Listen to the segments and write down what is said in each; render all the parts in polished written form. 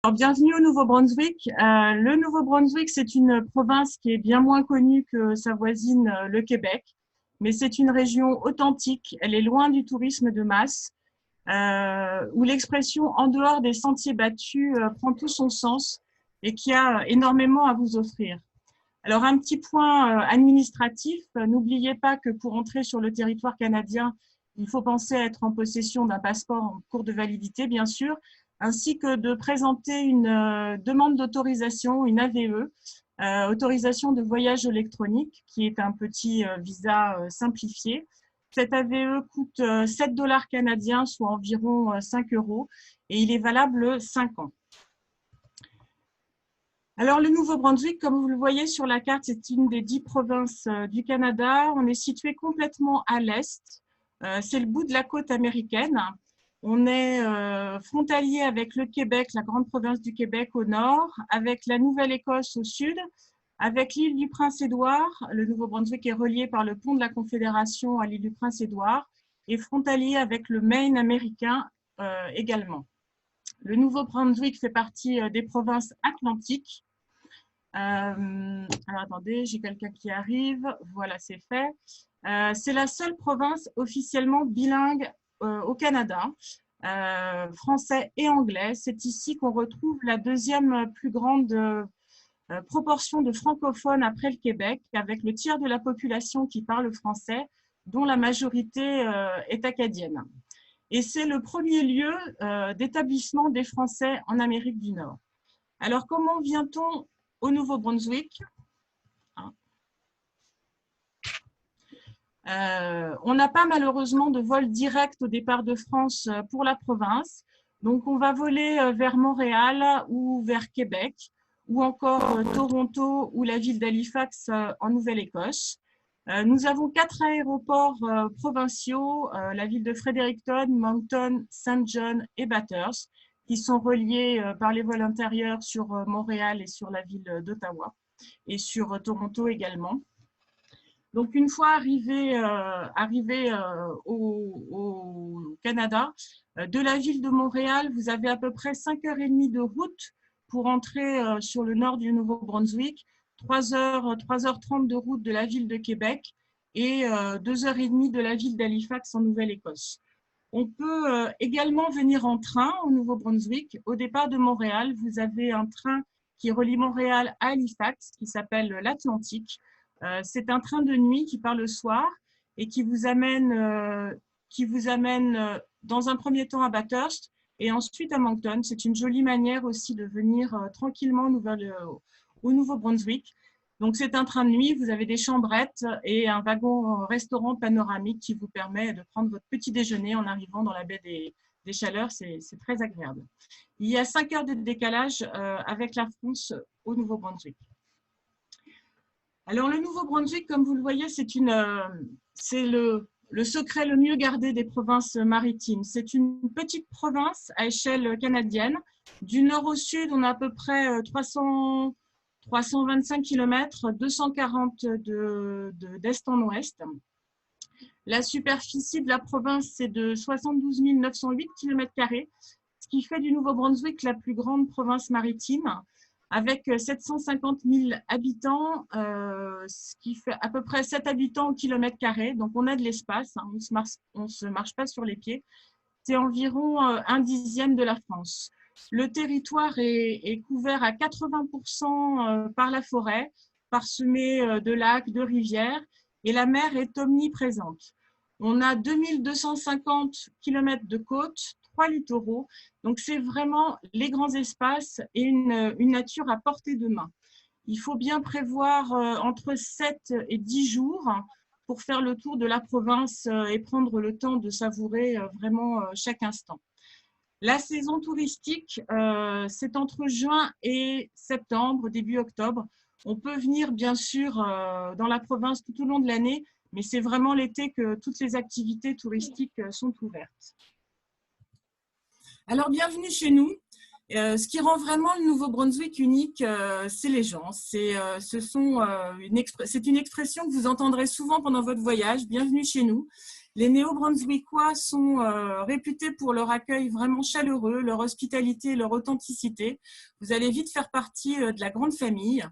Alors, bienvenue au Nouveau-Brunswick. Le Nouveau-Brunswick, c'est une province qui est bien moins connue que sa voisine, le Québec, mais c'est une région authentique. Elle est loin du tourisme de masse, où l'expression « en dehors des sentiers battus » prend tout son sens et qui a énormément à vous offrir. Alors, un petit point administratif, n'oubliez pas que pour entrer sur le territoire canadien, il faut penser à être en possession d'un passeport en cours de validité, bien sûr, ainsi que de présenter une demande d'autorisation, une AVE, autorisation de voyage électronique, qui est un petit visa simplifié. Cette AVE coûte 7 $ canadiens, soit environ 5 €, et il est valable 5 ans. Alors, le Nouveau-Brunswick, comme vous le voyez sur la carte, c'est une des 10 provinces du Canada. On est situé complètement à l'est. C'est le bout de la côte américaine. On est frontalier avec le Québec, la grande province du Québec au nord, avec la Nouvelle-Écosse au sud, avec l'île du Prince-Édouard. Le Nouveau-Brunswick est relié par le pont de la Confédération à l'île du Prince-Édouard et frontalier avec le Maine américain également. Le Nouveau-Brunswick fait partie des provinces atlantiques. Alors, attendez, j'ai quelqu'un qui arrive. Voilà, c'est fait. C'est la seule province officiellement bilingue au Canada, français et anglais. C'est ici qu'on retrouve la deuxième plus grande proportion de francophones après le Québec, avec le tiers de la population qui parle français, dont la majorité est acadienne. Et c'est le premier lieu d'établissement des Français en Amérique du Nord. Alors, comment vient-on au Nouveau-Brunswick? On n'a pas malheureusement de vol direct au départ de France pour la province. Donc, on va voler vers Montréal ou vers Québec, ou encore Toronto ou la ville d'Halifax en Nouvelle-Écosse. Nous avons 4 aéroports provinciaux, la ville de Fredericton, Moncton, Saint John et Bathurst, qui sont reliés par les vols intérieurs sur Montréal et sur la ville d'Ottawa, et sur Toronto également. Donc, une fois arrivé au Canada, de la ville de Montréal, vous avez à peu près 5h30 de route pour entrer sur le nord du Nouveau-Brunswick, 3h30 de route de la ville de Québec et 2h30 de la ville d'Halifax en Nouvelle-Écosse. On peut également venir en train au Nouveau-Brunswick. Au départ de Montréal, vous avez un train qui relie Montréal à Halifax qui s'appelle l'Atlantique. C'est un train de nuit qui part le soir et qui vous amène dans un premier temps à Bathurst et ensuite à Moncton. C'est une jolie manière aussi de venir tranquillement au Nouveau-Brunswick. Donc, c'est un train de nuit, vous avez des chambrettes et un wagon-restaurant panoramique qui vous permet de prendre votre petit déjeuner en arrivant dans la baie des Chaleurs. C'est très agréable. Il y a 5 heures de décalage avec la France au Nouveau-Brunswick. Alors, le Nouveau-Brunswick, comme vous le voyez, c'est le secret le mieux gardé des provinces maritimes. C'est une petite province à échelle canadienne. Du nord au sud, on a à peu près 325 km, 240 d'est en ouest. La superficie de la province, c'est de 72 908 km², ce qui fait du Nouveau-Brunswick la plus grande province maritime, avec 750 000 habitants, ce qui fait à peu près 7 habitants au km². Donc, on a de l'espace, hein, on ne se marche pas sur les pieds. C'est environ 1/10 de la France. Le territoire est couvert à 80% par la forêt, parsemé de lacs, de rivières, et la mer est omniprésente. On a 2250 km de côte, 3 littoraux, donc c'est vraiment les grands espaces et une nature à portée de main. Il faut bien prévoir entre 7 et 10 jours pour faire le tour de la province et prendre le temps de savourer vraiment chaque instant. La saison touristique, c'est entre juin et septembre, début octobre. On peut venir bien sûr dans la province tout au long de l'année, mais c'est vraiment l'été que toutes les activités touristiques sont ouvertes. Alors, bienvenue chez nous. Ce qui rend vraiment le Nouveau-Brunswick unique, c'est les gens. C'est une expression que vous entendrez souvent pendant votre voyage. Bienvenue chez nous. Les Néo-Brunswickois sont réputés pour leur accueil vraiment chaleureux, leur hospitalité, leur authenticité. Vous allez vite faire partie de la grande famille.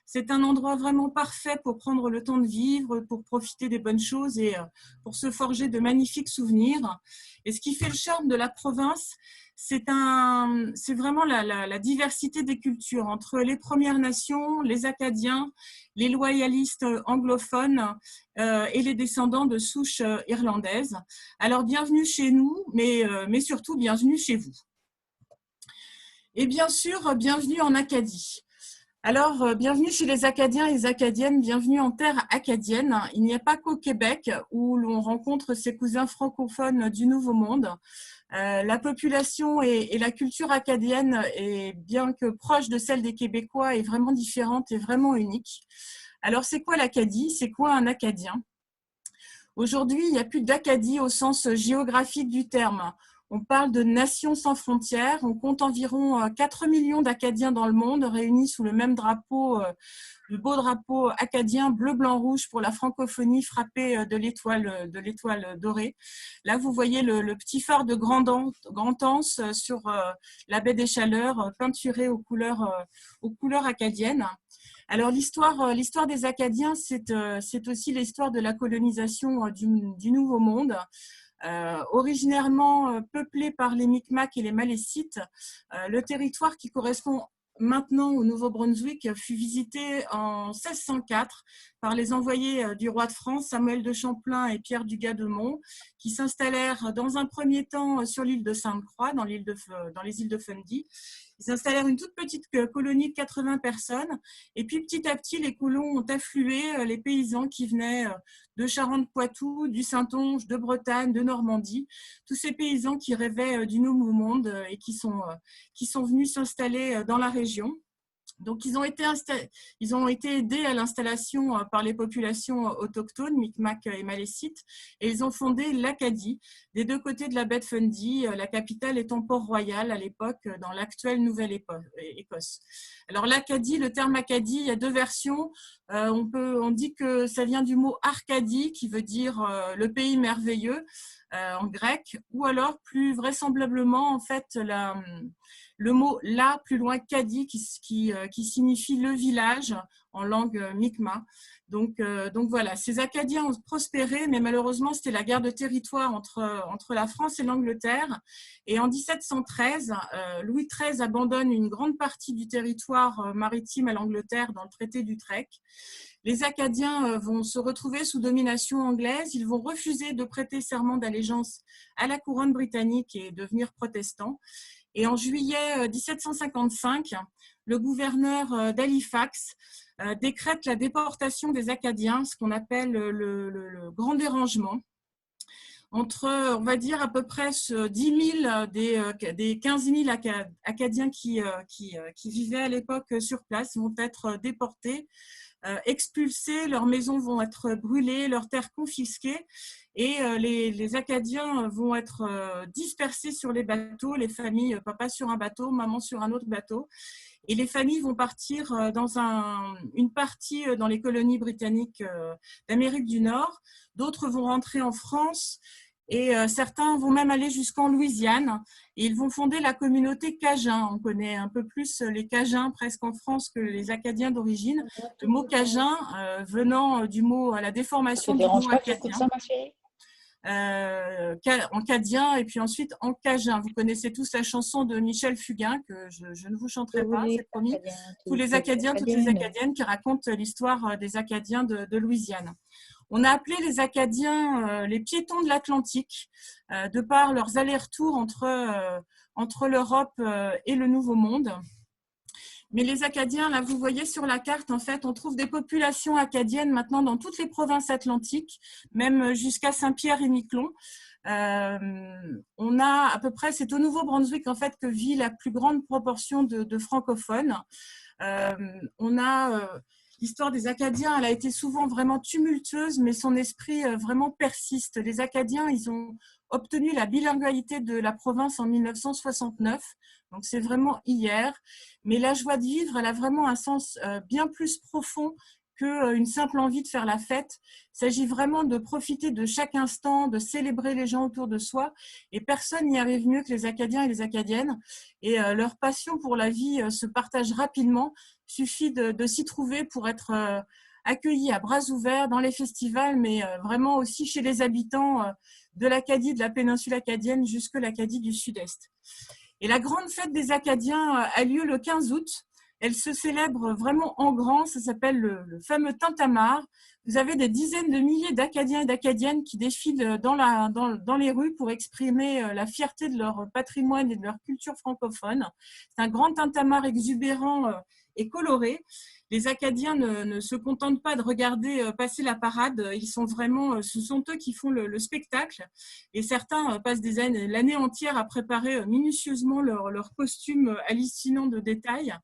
C'est un endroit vraiment parfait pour prendre le temps de vivre, pour profiter des bonnes choses et pour se forger de magnifiques souvenirs. Et ce qui fait le charme de la province, c'est vraiment la diversité des cultures entre les Premières Nations, les Acadiens, les loyalistes anglophones et les descendants de souches irlandaises. Alors, bienvenue chez nous, mais surtout, bienvenue chez vous. Et bien sûr, bienvenue en Acadie. Alors, bienvenue chez les Acadiens et les Acadiennes, bienvenue en terre acadienne. Il n'y a pas qu'au Québec où l'on rencontre ses cousins francophones du Nouveau Monde. La population et la culture acadienne, est, bien que proche de celle des Québécois, est vraiment différente et vraiment unique. Alors, c'est quoi l'Acadie? C'est quoi un Acadien? Aujourd'hui, il n'y a plus d'Acadie au sens géographique du terme. On parle de nation sans frontières. On compte environ 4 millions d'Acadiens dans le monde réunis sous le même drapeau, le beau drapeau acadien bleu, blanc, rouge pour la francophonie frappé de l'étoile dorée. Là, vous voyez le petit phare de Grand-Anse sur la baie des Chaleurs, peinturé aux couleurs acadiennes. Alors, l'histoire des Acadiens, c'est aussi l'histoire de la colonisation du Nouveau Monde. Originairement peuplé par les Micmacs et les Malécites, le territoire qui correspond maintenant au Nouveau-Brunswick fut visité en 1604 par les envoyés du roi de France, Samuel de Champlain et Pierre du Gaz-de-Mont, qui s'installèrent dans un premier temps sur l'île de Sainte-Croix, dans les îles de Fundy. Ils s'installèrent une toute petite colonie de 80 personnes. Et puis, petit à petit, les colons ont afflué, les paysans qui venaient de Charente-Poitou, du Saintonge, de Bretagne, de Normandie. Tous ces paysans qui rêvaient du nouveau monde et qui sont venus s'installer dans la région. Donc, ils ont été aidés à l'installation par les populations autochtones, Micmac et Malécites, et ils ont fondé l'Acadie, des deux côtés de la baie de Fundy, la capitale étant Port-Royal à l'époque, dans l'actuelle Nouvelle-Écosse. Alors, l'Acadie, le terme Acadie, il y a deux versions. On dit que ça vient du mot Arcadie, qui veut dire le pays merveilleux en grec, ou alors plus vraisemblablement, en fait, le mot là, plus loin, Kadi, qui signifie le village en langue Mi'kmaq. Donc voilà, ces Acadiens ont prospéré, mais malheureusement, c'était la guerre de territoire entre la France et l'Angleterre. Et en 1713, Louis XIII abandonne une grande partie du territoire maritime à l'Angleterre dans le traité d'Utrecht. Les Acadiens vont se retrouver sous domination anglaise. Ils vont refuser de prêter serment d'allégeance à la couronne britannique et devenir protestants. Et en juillet 1755, le gouverneur d'Halifax décrète la déportation des Acadiens, ce qu'on appelle le grand dérangement. Entre, on va dire, à peu près 10 000 des 15 000 Acadiens qui vivaient à l'époque sur place vont être déportés, expulsés, leurs maisons vont être brûlées, leurs terres confisquées, et les Acadiens vont être dispersés sur les bateaux, les familles, papa sur un bateau, maman sur un autre bateau, et les familles vont partir dans une partie dans les colonies britanniques d'Amérique du Nord, d'autres vont rentrer en France, et certains vont même aller jusqu'en Louisiane, et ils vont fonder la communauté Cajun. On connaît un peu plus les Cajuns presque en France que les Acadiens d'origine. Le mot Cajun venant du mot, à la déformation du mot acadien. En cadien et puis ensuite en cajun. Vous connaissez tous la chanson de Michel Fugain que je ne vous chanterai pas, c'est promis. Tous les Acadiens, toutes les Acadiennes qui racontent l'histoire des Acadiens de Louisiane. On a appelé les Acadiens les piétons de l'Atlantique de par leurs allers-retours entre l'Europe et le Nouveau Monde. Mais les Acadiens, là, vous voyez sur la carte, en fait, on trouve des populations acadiennes maintenant dans toutes les provinces atlantiques, même jusqu'à Saint-Pierre-et-Miquelon. On a à peu près, c'est au Nouveau-Brunswick, en fait, que vit la plus grande proportion de francophones. On a l'histoire des Acadiens, elle a été souvent vraiment tumultueuse, mais son esprit vraiment persiste. Les Acadiens, ils ont obtenu la bilingualité de la province en 1969, donc c'est vraiment hier. Mais la joie de vivre, elle a vraiment un sens bien plus profond qu'une simple envie de faire la fête. Il s'agit vraiment de profiter de chaque instant, de célébrer les gens autour de soi. Et personne n'y arrive mieux que les Acadiens et les Acadiennes. Et leur passion pour la vie se partage rapidement. Il suffit de s'y trouver pour être accueillis à bras ouverts dans les festivals, mais vraiment aussi chez les habitants de l'Acadie, de la péninsule acadienne jusque l'Acadie du Sud-Est. Et la grande fête des Acadiens a lieu le 15 août. Elle se célèbre vraiment en grand, ça s'appelle le fameux Tintamarre. Vous avez des dizaines de milliers d'Acadiens et d'Acadiennes qui défilent dans les rues pour exprimer la fierté de leur patrimoine et de leur culture francophone. C'est un grand tintamarre exubérant et coloré. Les Acadiens ne se contentent pas de regarder passer la parade, ce sont eux qui font le spectacle. Et certains passent l'année entière à préparer minutieusement leur costume hallucinant de détails.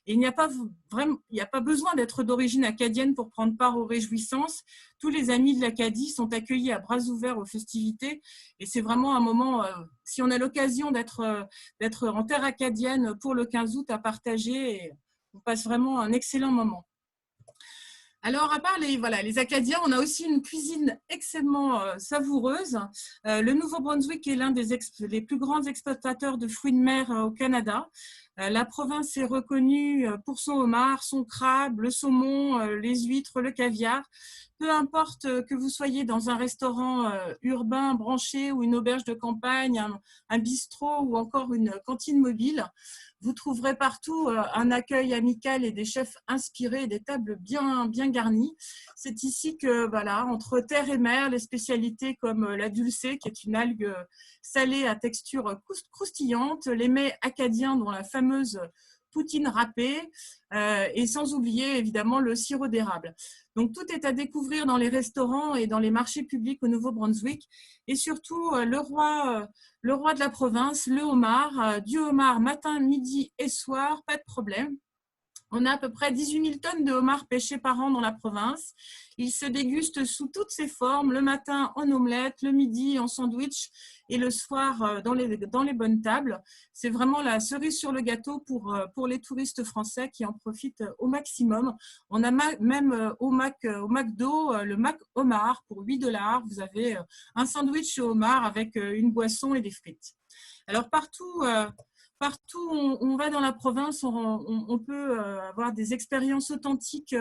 Et il n'y a pas besoin d'être d'origine acadienne pour prendre part aux réjouissances. Tous les amis de l'Acadie sont accueillis à bras ouverts aux festivités. Et c'est vraiment un moment, si on a l'occasion d'être en terre acadienne pour le 15 août, à partager. On passe vraiment un excellent moment. Alors, à part les Acadiens, on a aussi une cuisine extrêmement savoureuse. Le Nouveau-Brunswick est l'un des plus grands exploitateurs de fruits de mer au Canada. La province est reconnue pour son homard, son crabe, le saumon, les huîtres, le caviar. Peu importe que vous soyez dans un restaurant urbain branché ou une auberge de campagne, un bistrot ou encore une cantine mobile, vous trouverez partout un accueil amical et des chefs inspirés et des tables bien garnies. C'est ici que, voilà, entre terre et mer, les spécialités comme la dulcée, qui est une algue salée à texture croustillante, les mets acadiens, dont la fameuse poutine râpée, et sans oublier évidemment le sirop d'érable. Donc tout est à découvrir dans les restaurants et dans les marchés publics au Nouveau-Brunswick. Et surtout, le roi de la province, le homard, du homard matin, midi et soir, pas de problème. On a à peu près 18 000 tonnes de homards pêchés par an dans la province. Il se déguste sous toutes ses formes, le matin en omelette, le midi en sandwich et le soir dans les bonnes tables. C'est vraiment la cerise sur le gâteau pour les touristes français qui en profitent au maximum. On a même au McDo le Mac Homard pour 8 $. Vous avez un sandwich au homard avec une boisson et des frites. Alors partout où on va dans la province, on peut avoir des expériences authentiques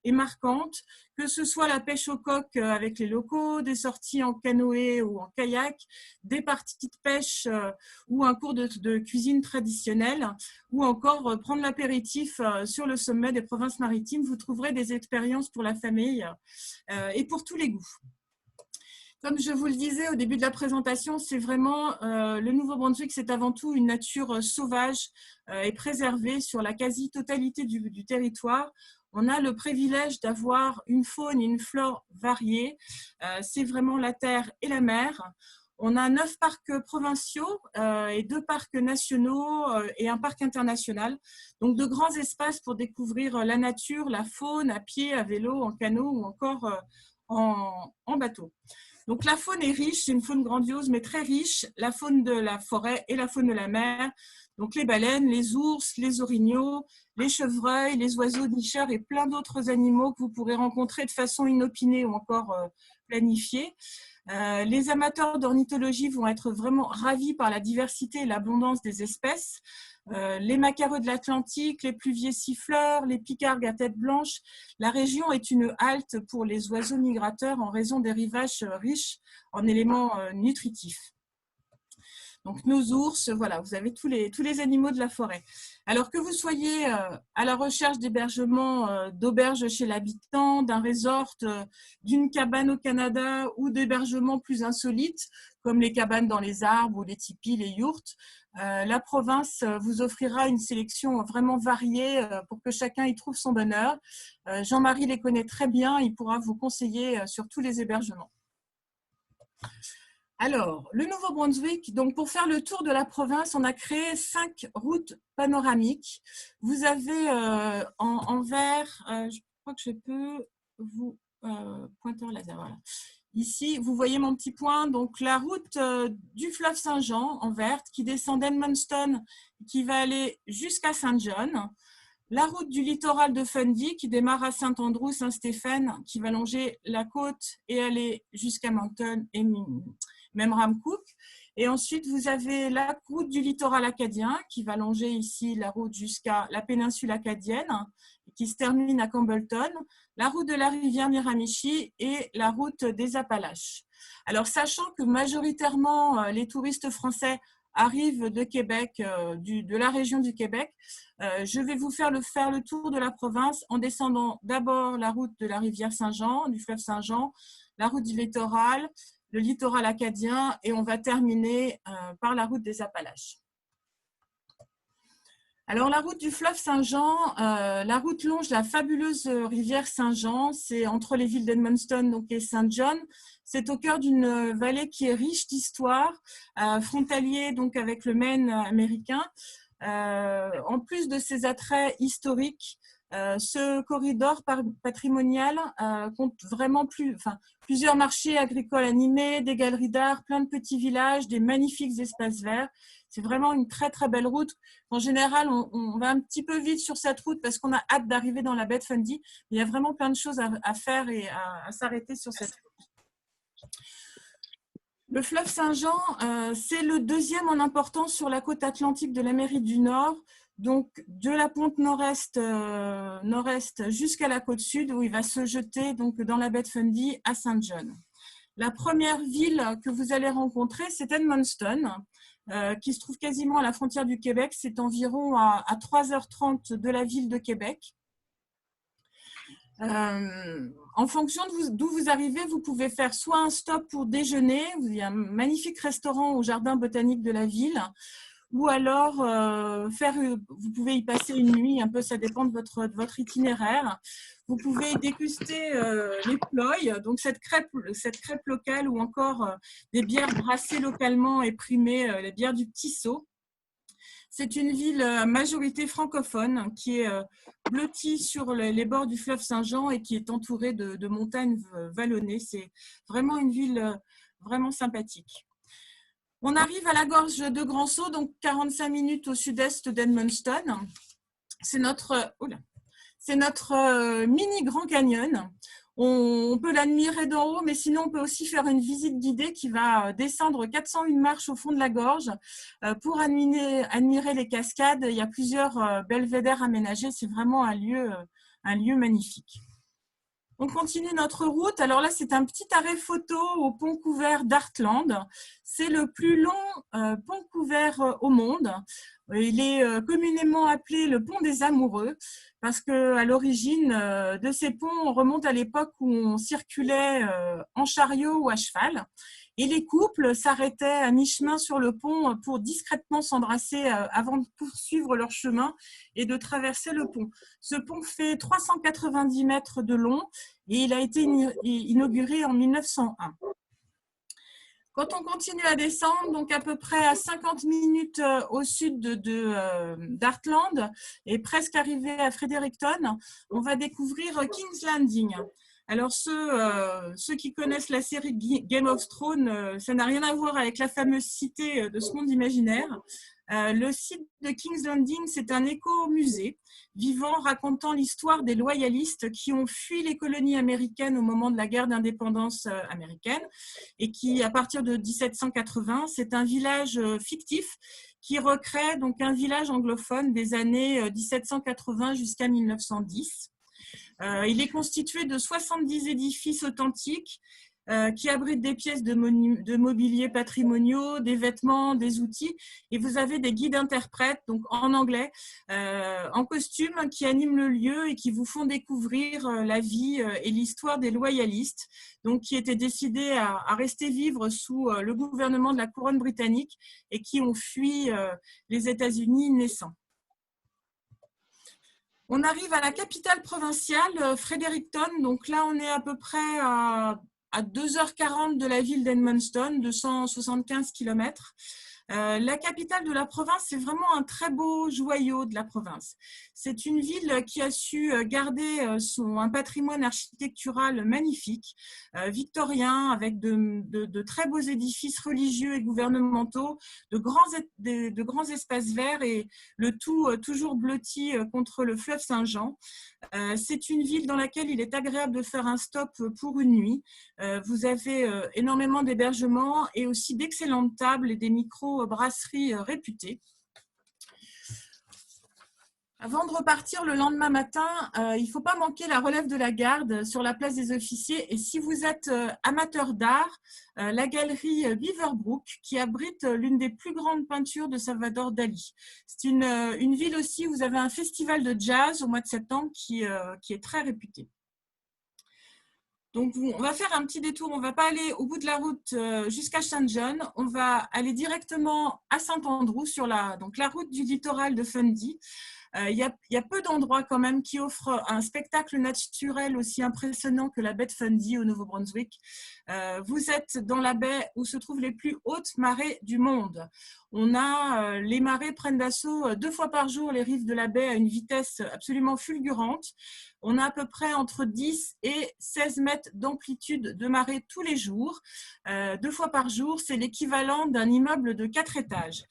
et marquantes, que ce soit la pêche au coq avec les locaux, des sorties en canoë ou en kayak, des parties de pêche ou un cours de cuisine traditionnelle, ou encore prendre l'apéritif sur le sommet des provinces maritimes. Vous trouverez des expériences pour la famille et pour tous les goûts. Comme je vous le disais au début de la présentation, c'est vraiment le Nouveau-Brunswick, c'est avant tout une nature sauvage et préservée sur la quasi-totalité du territoire. On a le privilège d'avoir une faune et une flore variées. C'est vraiment la terre et la mer. On a 9 parcs provinciaux et 2 parcs nationaux et un parc international. Donc de grands espaces pour découvrir la nature, la faune à pied, à vélo, en canot ou encore en bateau. Donc la faune est riche, c'est une faune grandiose mais très riche, la faune de la forêt et la faune de la mer, donc les baleines, les ours, les orignaux, les chevreuils, les oiseaux nicheurs et plein d'autres animaux que vous pourrez rencontrer de façon inopinée ou encore planifiée. Les amateurs d'ornithologie vont être vraiment ravis par la diversité et l'abondance des espèces. Les macareux de l'Atlantique, les pluviers siffleurs, les picargues à tête blanche. La région est une halte pour les oiseaux migrateurs en raison des rivages riches en éléments nutritifs. Donc nos ours, voilà, vous avez tous les animaux de la forêt. Alors que vous soyez à la recherche d'hébergement, d'auberges chez l'habitant, d'un resort, d'une cabane au Canada ou d'hébergements plus insolites, comme les cabanes dans les arbres ou les tipis, les yourtes, la province vous offrira une sélection vraiment variée pour que chacun y trouve son bonheur. Jean-Marie les connaît très bien, il pourra vous conseiller sur tous les hébergements. Alors, le Nouveau-Brunswick, donc pour faire le tour de la province, on a créé 5 routes panoramiques. Vous avez en vert, je crois que je peux vous pointeur laser, voilà. Ici, vous voyez mon petit point, donc la route du fleuve Saint-Jean en verte qui descend d'Edmundston, qui va aller jusqu'à Saint John. La route du littoral de Fundy qui démarre à Saint-Andrew, Saint-Stéphane, qui va longer la côte et aller jusqu'à Moncton et même Ramcook. Et ensuite, vous avez la route du littoral acadien qui va longer ici la route jusqu'à la péninsule acadienne qui se termine à Campbellton, la route de la rivière Miramichi et la route des Appalaches. Alors, sachant que majoritairement les touristes français arrivent de Québec, de la région du Québec, je vais vous faire le tour de la province en descendant d'abord la route de la rivière Saint-Jean, du fleuve Saint-Jean, la route du littoral, le littoral acadien et on va terminer par la route des Appalaches. Alors la route du fleuve Saint-Jean, la route longe la fabuleuse rivière Saint-Jean, c'est entre les villes d'Edmundston et Saint John. C'est au cœur d'une vallée qui est riche d'histoire, frontalier donc avec le Maine américain. En plus de ses attraits historiques, ce corridor patrimonial compte vraiment plusieurs marchés agricoles animés, des galeries d'art, plein de petits villages, des magnifiques espaces verts. C'est vraiment une très très belle route. En général, on va un petit peu vite sur cette route parce qu'on a hâte d'arriver dans la baie de Fundy. Il y a vraiment plein de choses à faire et à s'arrêter sur cette route. Le fleuve Saint-Jean, c'est le deuxième en importance sur la côte atlantique de l'Amérique du Nord, donc de la pointe nord-est jusqu'à la côte sud où il va se jeter donc dans la baie de Fundy à Saint John. La première ville que vous allez rencontrer, c'est Edmundston, qui se trouve quasiment à la frontière du Québec. C'est environ à 3h30 de la ville de Québec. En fonction d'où vous arrivez, vous pouvez faire soit un stop pour déjeuner, il y a un magnifique restaurant au jardin botanique de la ville, ou alors vous pouvez y passer une nuit, un peu ça dépend de votre itinéraire. Vous pouvez déguster les ploys, donc cette crêpe locale ou encore des bières brassées localement et primées, les bières du Petit Saut. C'est une ville à majorité francophone qui est blottie sur les bords du fleuve Saint-Jean et qui est entourée de montagnes vallonnées. C'est vraiment une ville vraiment sympathique. On arrive à la gorge de Grand Sault, donc 45 minutes au sud-est d'Edmundston. C'est notre mini Grand Canyon. On peut l'admirer d'en haut, mais sinon on peut aussi faire une visite guidée qui va descendre 401 marches au fond de la gorge pour admirer les cascades. Il y a plusieurs belvédères aménagés. C'est vraiment un lieu magnifique. On continue notre route. Alors là, c'est un petit arrêt photo au pont couvert d'Artland. C'est le plus long pont couvert au monde. Il est communément appelé le pont des amoureux parce qu'à l'origine de ces ponts, on remonte à l'époque où on circulait en chariot ou à cheval. Et les couples s'arrêtaient à mi-chemin sur le pont pour discrètement s'embrasser avant de poursuivre leur chemin et de traverser le pont. Ce pont fait 390 mètres de long et il a été inauguré en 1901. Quand on continue à descendre, donc à peu près à 50 minutes au sud d'Artland et presque arrivé à Fredericton, on va découvrir King's Landing. Alors ceux qui connaissent la série Game of Thrones, ça n'a rien à voir avec la fameuse cité de ce monde imaginaire. Le site de King's Landing, c'est un éco-musée vivant racontant l'histoire des loyalistes qui ont fui les colonies américaines au moment de la guerre d'indépendance américaine et qui, à partir de 1780, c'est un village fictif qui recrée donc un village anglophone des années 1780 jusqu'à 1910. Il est constitué de 70 édifices authentiques qui abritent des pièces de mobilier patrimoniaux, des vêtements, des outils. Et vous avez des guides interprètes, donc en anglais, en costume, qui animent le lieu et qui vous font découvrir la vie et l'histoire des loyalistes, donc qui étaient décidés à rester vivre sous le gouvernement de la couronne britannique et qui ont fui les États-Unis naissants. On arrive à la capitale provinciale, Fredericton. Donc là, on est à peu près à 2h40 de la ville d'Edmundston, 275 km. La capitale de la province, c'est vraiment un très beau joyau de la province. C'est une ville qui a su garder un patrimoine architectural magnifique, victorien, avec de très beaux édifices religieux et gouvernementaux, de grands espaces verts et le tout toujours blotti contre le fleuve Saint-Jean. C'est une ville dans laquelle il est agréable de faire un stop pour une nuit. Vous avez énormément d'hébergements et aussi d'excellentes tables et des micro-brasseries réputées. Avant de repartir le lendemain matin, il ne faut pas manquer la relève de la garde sur la place des officiers. Et si vous êtes amateur d'art, la galerie Beaverbrook, qui abrite l'une des plus grandes peintures de Salvador Dali. C'est une ville aussi où vous avez un festival de jazz au mois de septembre qui est très réputé. Donc, on va faire un petit détour. On ne va pas aller au bout de la route jusqu'à St. John. On va aller directement à Saint-Andrew sur la route du littoral de Fundy. Il y a peu d'endroits quand même qui offrent un spectacle naturel aussi impressionnant que la baie de Fundy au Nouveau-Brunswick. Vous êtes dans la baie où se trouvent les plus hautes marées du monde. Les marées prennent d'assaut 2 fois par jour les rives de la baie à une vitesse absolument fulgurante. On a à peu près entre 10 et 16 mètres d'amplitude de marée tous les jours. 2 fois par jour, c'est l'équivalent d'un immeuble de 4 étages.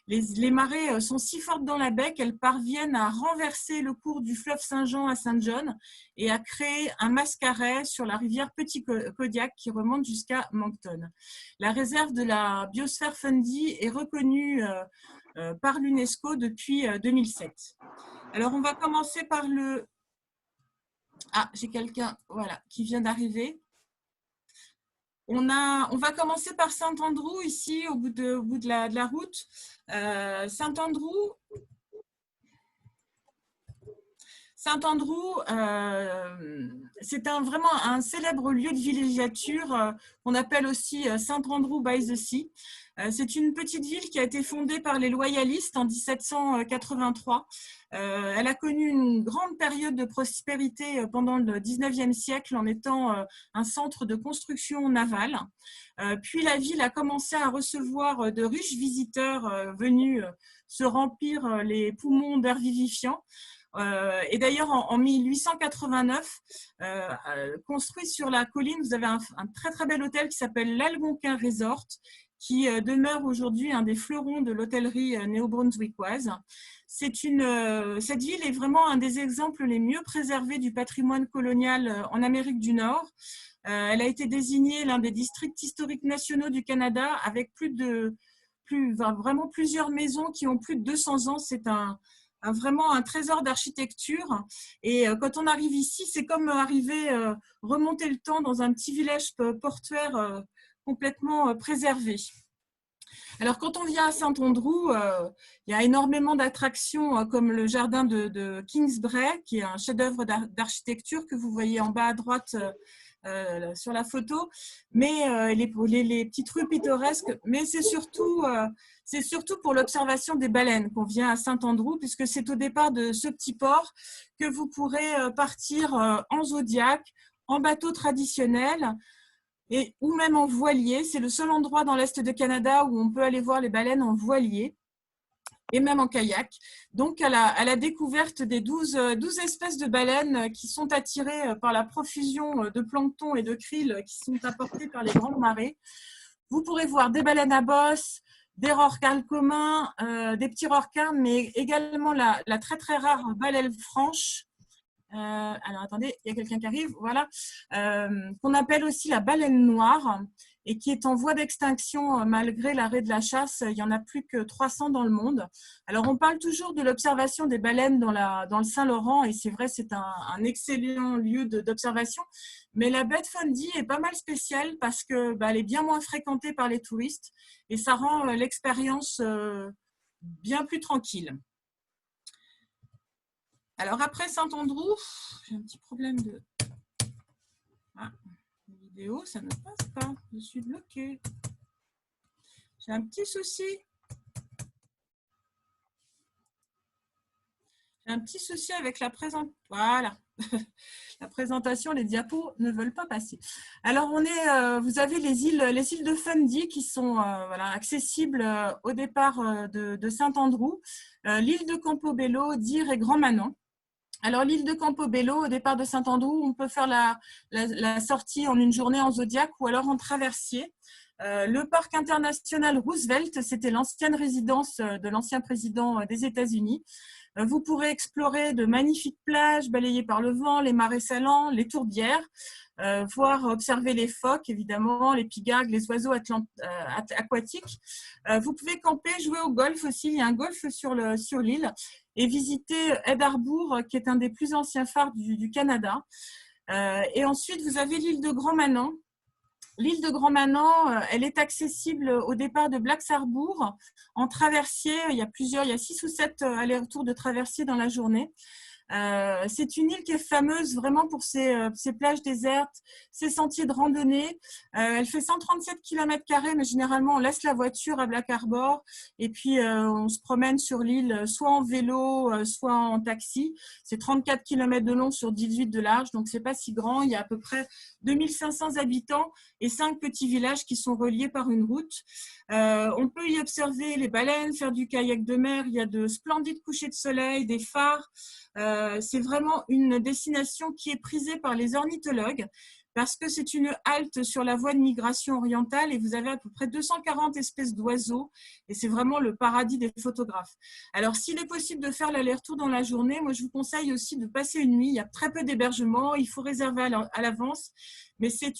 Les marées sont si fortes dans la baie qu'elles parviennent à renverser le cours du fleuve Saint-Jean à St. John et à créer un mascaret sur la rivière Petit Kodiak qui remonte jusqu'à Moncton. La réserve de la biosphère Fundy est reconnue par l'UNESCO depuis 2007. Alors, on va commencer par le... Ah, j'ai quelqu'un qui vient d'arriver. On va commencer par Saint-Andrew, ici, au bout de la route. Saint-Andrew, c'est vraiment un célèbre lieu de villégiature qu'on appelle aussi Saint-Andrew by the Sea. C'est une petite ville qui a été fondée par les loyalistes en 1783. Elle a connu une grande période de prospérité pendant le 19e siècle en étant un centre de construction navale. Puis la ville a commencé à recevoir de riches visiteurs venus se remplir les poumons d'air vivifiant. Et d'ailleurs, en 1889, construit sur la colline, vous avez un très très bel hôtel qui s'appelle l'Algonquin Resort, qui demeure aujourd'hui un des fleurons de l'hôtellerie néo-brunswickoise. Cette ville est vraiment un des exemples les mieux préservés du patrimoine colonial en Amérique du Nord. Elle a été désignée l'un des districts historiques nationaux du Canada avec vraiment plusieurs maisons qui ont plus de 200 ans. C'est vraiment un trésor d'architecture. Et quand on arrive ici, c'est comme remonter le temps dans un petit village portuaire complètement préservé. Alors, quand on vient à Saint-Andrew, il y a énormément d'attractions comme le jardin de Kingsbrae, qui est un chef-d'œuvre d'architecture que vous voyez en bas à droite sur la photo, mais les petites rues pittoresques, mais c'est surtout pour l'observation des baleines qu'on vient à Saint-Andrew, puisque c'est au départ de ce petit port que vous pourrez partir en Zodiac, en bateau traditionnel, ou même en voilier. C'est le seul endroit dans l'Est du Canada où on peut aller voir les baleines en voilier et même en kayak. Donc, à la découverte des 12 espèces de baleines qui sont attirées par la profusion de plancton et de krill qui sont apportés par les grandes marées. Vous pourrez voir des baleines à bosse, des rorquals communs, des petits rorquins, mais également la très très rare baleine franche. Alors, attendez, il y a quelqu'un qui arrive, voilà, qu'on appelle aussi la baleine noire et qui est en voie d'extinction malgré l'arrêt de la chasse. Il n'y en a plus que 300 dans le monde. Alors, on parle toujours de l'observation des baleines dans le Saint-Laurent et c'est vrai, c'est un excellent lieu d'observation. Mais la baie de Fundy est pas mal spéciale parce que elle est bien moins fréquentée par les touristes et ça rend l'expérience bien plus tranquille. Alors, après Saint-Andrew, j'ai un petit problème de... Ah, la vidéo, ça ne passe pas. Je suis bloquée. J'ai un petit souci. J'ai un petit souci avec la présentation. Voilà, La présentation, les diapos ne veulent pas passer. Alors, vous avez les îles de Fundy qui sont voilà, accessibles au départ de Saint-Andrew, l'île de Campobello, Dire et Grand Manon. Alors, l'île de Campobello, au départ de Saint-Andrew, on peut faire la sortie en une journée en Zodiac ou alors en traversier. Le parc international Roosevelt, c'était l'ancienne résidence de l'ancien président des États-Unis. Vous pourrez explorer de magnifiques plages balayées par le vent, les marais salants, les tourbières, voir, observer les phoques, évidemment, les pigargues, les oiseaux aquatiques. Vous pouvez camper, jouer au golf aussi. Il y a un golf sur l'île et visiter Ed Harbour, qui est un des plus anciens phares du Canada. Et ensuite, vous avez l'île de Grand Manon. L'île de Grand Manon, elle est accessible au départ de Blacks Harbour en traversier. Il y a 6 ou 7 allers-retours de traversier dans la journée. C'est une île qui est fameuse vraiment pour ses plages désertes, ses sentiers de randonnée. Elle fait 137 km², mais généralement on laisse la voiture à Black Harbour et puis on se promène sur l'île soit en vélo, soit en taxi. C'est 34 km de long sur 18 de large, donc c'est pas si grand. Il y a à peu près 2500 habitants et 5 petits villages qui sont reliés par une route. On peut y observer les baleines, faire du kayak de mer. Il y a de splendides couchers de soleil, des phares. C'est vraiment une destination qui est prisée par les ornithologues parce que c'est une halte sur la voie de migration orientale et vous avez à peu près 240 espèces d'oiseaux et c'est vraiment le paradis des photographes. Alors, s'il est possible de faire l'aller-retour dans la journée, moi, je vous conseille aussi de passer une nuit. Il y a très peu d'hébergements, il faut réserver à l'avance, mais c'est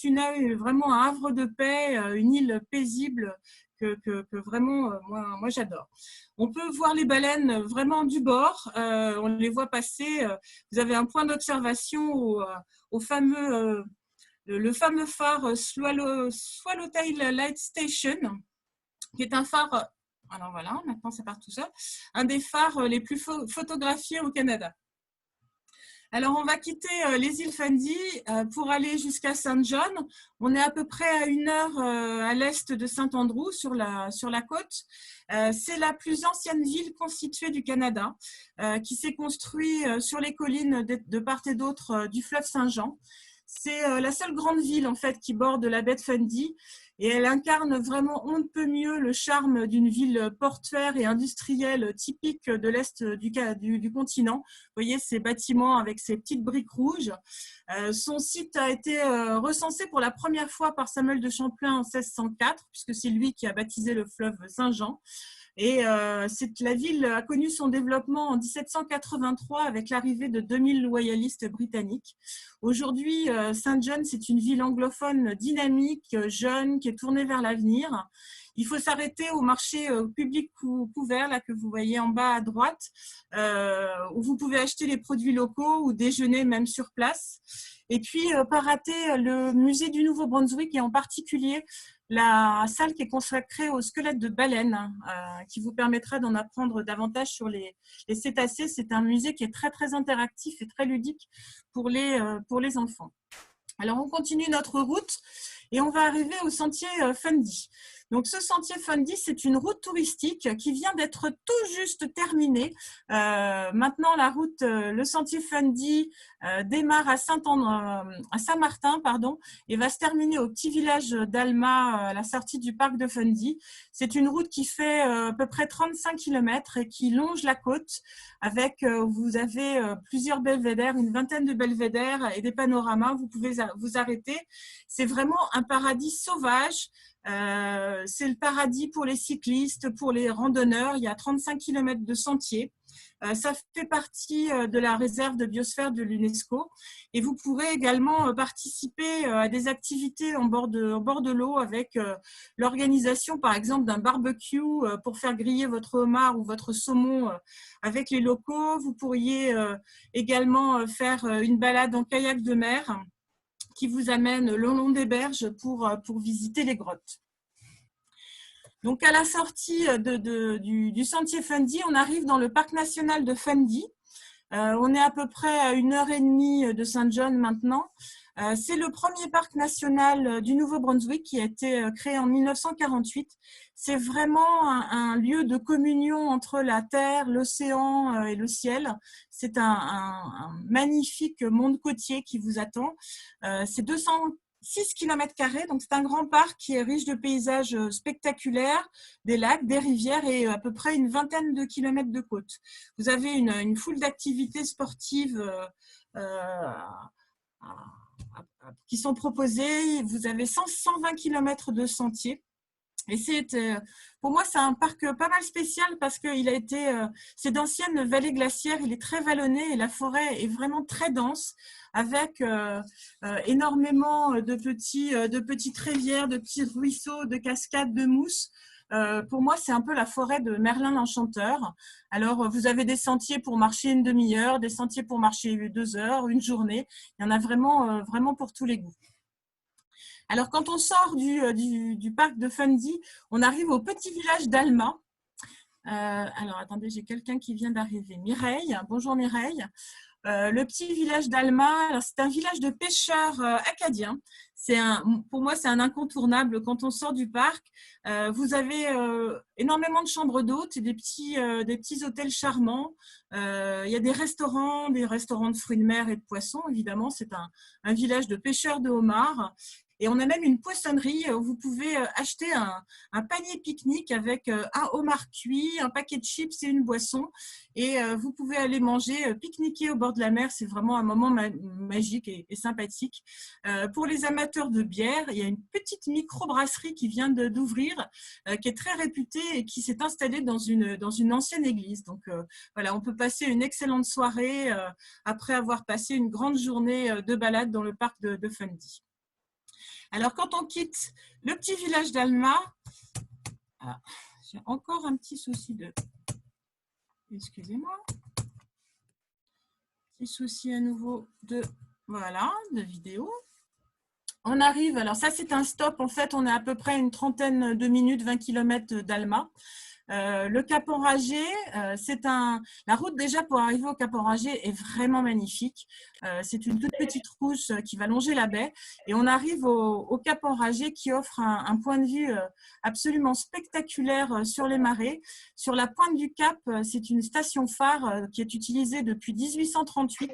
vraiment un havre de paix, une île paisible que vraiment, moi j'adore. On peut voir les baleines vraiment du bord, on les voit passer. Vous avez un point d'observation au fameux, le fameux phare Swallowtail Light Station, qui est un phare, alors voilà, maintenant ça part tout seul, un des phares les plus photographiés au Canada. Alors, on va quitter les îles Fundy pour aller jusqu'à Saint John. On est à peu près à 1 heure à l'est de Saint-Andrew, sur la côte. C'est la plus ancienne ville constituée du Canada, qui s'est construite sur les collines de part et d'autre du fleuve Saint-Jean. C'est la seule grande ville en fait qui borde la baie de Fundy et elle incarne vraiment on ne peut mieux le charme d'une ville portuaire et industrielle typique de l'est du continent. Vous voyez ces bâtiments avec ces petites briques rouges. Son site a été recensé pour la première fois par Samuel de Champlain en 1604 puisque c'est lui qui a baptisé le fleuve Saint-Jean. Et la ville a connu son développement en 1783 avec l'arrivée de 2000 loyalistes britanniques. Aujourd'hui, Saint John, c'est une ville anglophone dynamique, jeune, qui est tournée vers l'avenir. Il faut s'arrêter au marché public couvert, là que vous voyez en bas à droite, où vous pouvez acheter les produits locaux ou déjeuner même sur place. Et puis, pas rater le musée du Nouveau-Brunswick et en particulier la salle qui est consacrée au squelette de baleine, qui vous permettra d'en apprendre davantage sur les cétacés. C'est un musée qui est très, très interactif et très ludique pour les enfants. Alors, on continue notre route et on va arriver au sentier Fundy. Donc, ce sentier Fundy, c'est une route touristique qui vient d'être tout juste terminée. Maintenant, le sentier Fundy démarre à Saint-Martin, et va se terminer au petit village d'Alma, à la sortie du parc de Fundy. C'est une route qui fait à peu près 35 km et qui longe la côte avec, vous avez plusieurs belvédères, une vingtaine de belvédères et des panoramas. Vous pouvez vous arrêter. C'est vraiment un paradis sauvage. C'est le paradis pour les cyclistes, pour les randonneurs. Il y a 35 km de sentiers. Ça fait partie de la réserve de biosphère de l'UNESCO. Et vous pourrez également participer à des activités en bord de l'eau avec l'organisation, par exemple, d'un barbecue pour faire griller votre homard ou votre saumon avec les locaux. Vous pourriez également faire une balade en kayak de mer qui vous amène le long des berges pour visiter les grottes. Donc, à la sortie du sentier Fundy, on arrive dans le parc national de Fundy. On est à peu près à 1h30 de Saint-John maintenant. C'est le premier parc national du Nouveau-Brunswick qui a été créé en 1948. C'est vraiment un lieu de communion entre la terre, l'océan et le ciel. C'est un magnifique monde côtier qui vous attend. C'est 206 km², donc c'est un grand parc qui est riche de paysages spectaculaires, des lacs, des rivières et à peu près une vingtaine de kilomètres de côte. Vous avez une foule d'activités sportives qui sont proposées. Vous avez 120 km de sentiers. Et pour moi, c'est un parc pas mal spécial parce qu'il a été, c'est d'anciennes vallées glaciaires, il est très vallonné et la forêt est vraiment très dense avec énormément de petites rivières, de petits ruisseaux, de cascades, de mousse. Pour moi, c'est un peu la forêt de Merlin l'Enchanteur. Alors, vous avez des sentiers pour marcher une demi-heure, des sentiers pour marcher 2 heures, une journée. Il y en a vraiment pour tous les goûts. Alors, quand on sort du parc de Fundy, on arrive au petit village d'Alma. Alors, attendez, j'ai quelqu'un qui vient d'arriver. Mireille, bonjour Mireille. Le petit village d'Alma, c'est un village de pêcheurs acadiens. Pour moi, c'est un incontournable quand on sort du parc. Vous avez énormément de chambres d'hôtes et des petits hôtels charmants. Il y a des restaurants de fruits de mer et de poissons, évidemment. C'est un village de pêcheurs de homards. Et on a même une poissonnerie où vous pouvez acheter un panier pique-nique avec un homard cuit, un paquet de chips et une boisson. Et vous pouvez aller manger, pique-niquer au bord de la mer. C'est vraiment un moment magique et sympathique. Pour les amateurs de bière, il y a une petite microbrasserie qui vient d'ouvrir, qui est très réputée et qui s'est installée dans une ancienne église. Donc voilà, on peut passer une excellente soirée après avoir passé une grande journée de balade dans le parc de Fundy. Alors, quand on quitte le petit village d'Alma, j'ai encore un petit souci excusez-moi, petit souci à nouveau de vidéo. On arrive, alors ça c'est un stop, en fait on est à peu près une trentaine de minutes, 20 km d'Alma. Le Cap Enragé, la route déjà pour arriver au Cap Enragé est vraiment magnifique. C'est une toute petite route qui va longer la baie et on arrive au Cap Enragé qui offre un point de vue absolument spectaculaire sur les marais. Sur la pointe du Cap, c'est une station phare qui est utilisée depuis 1838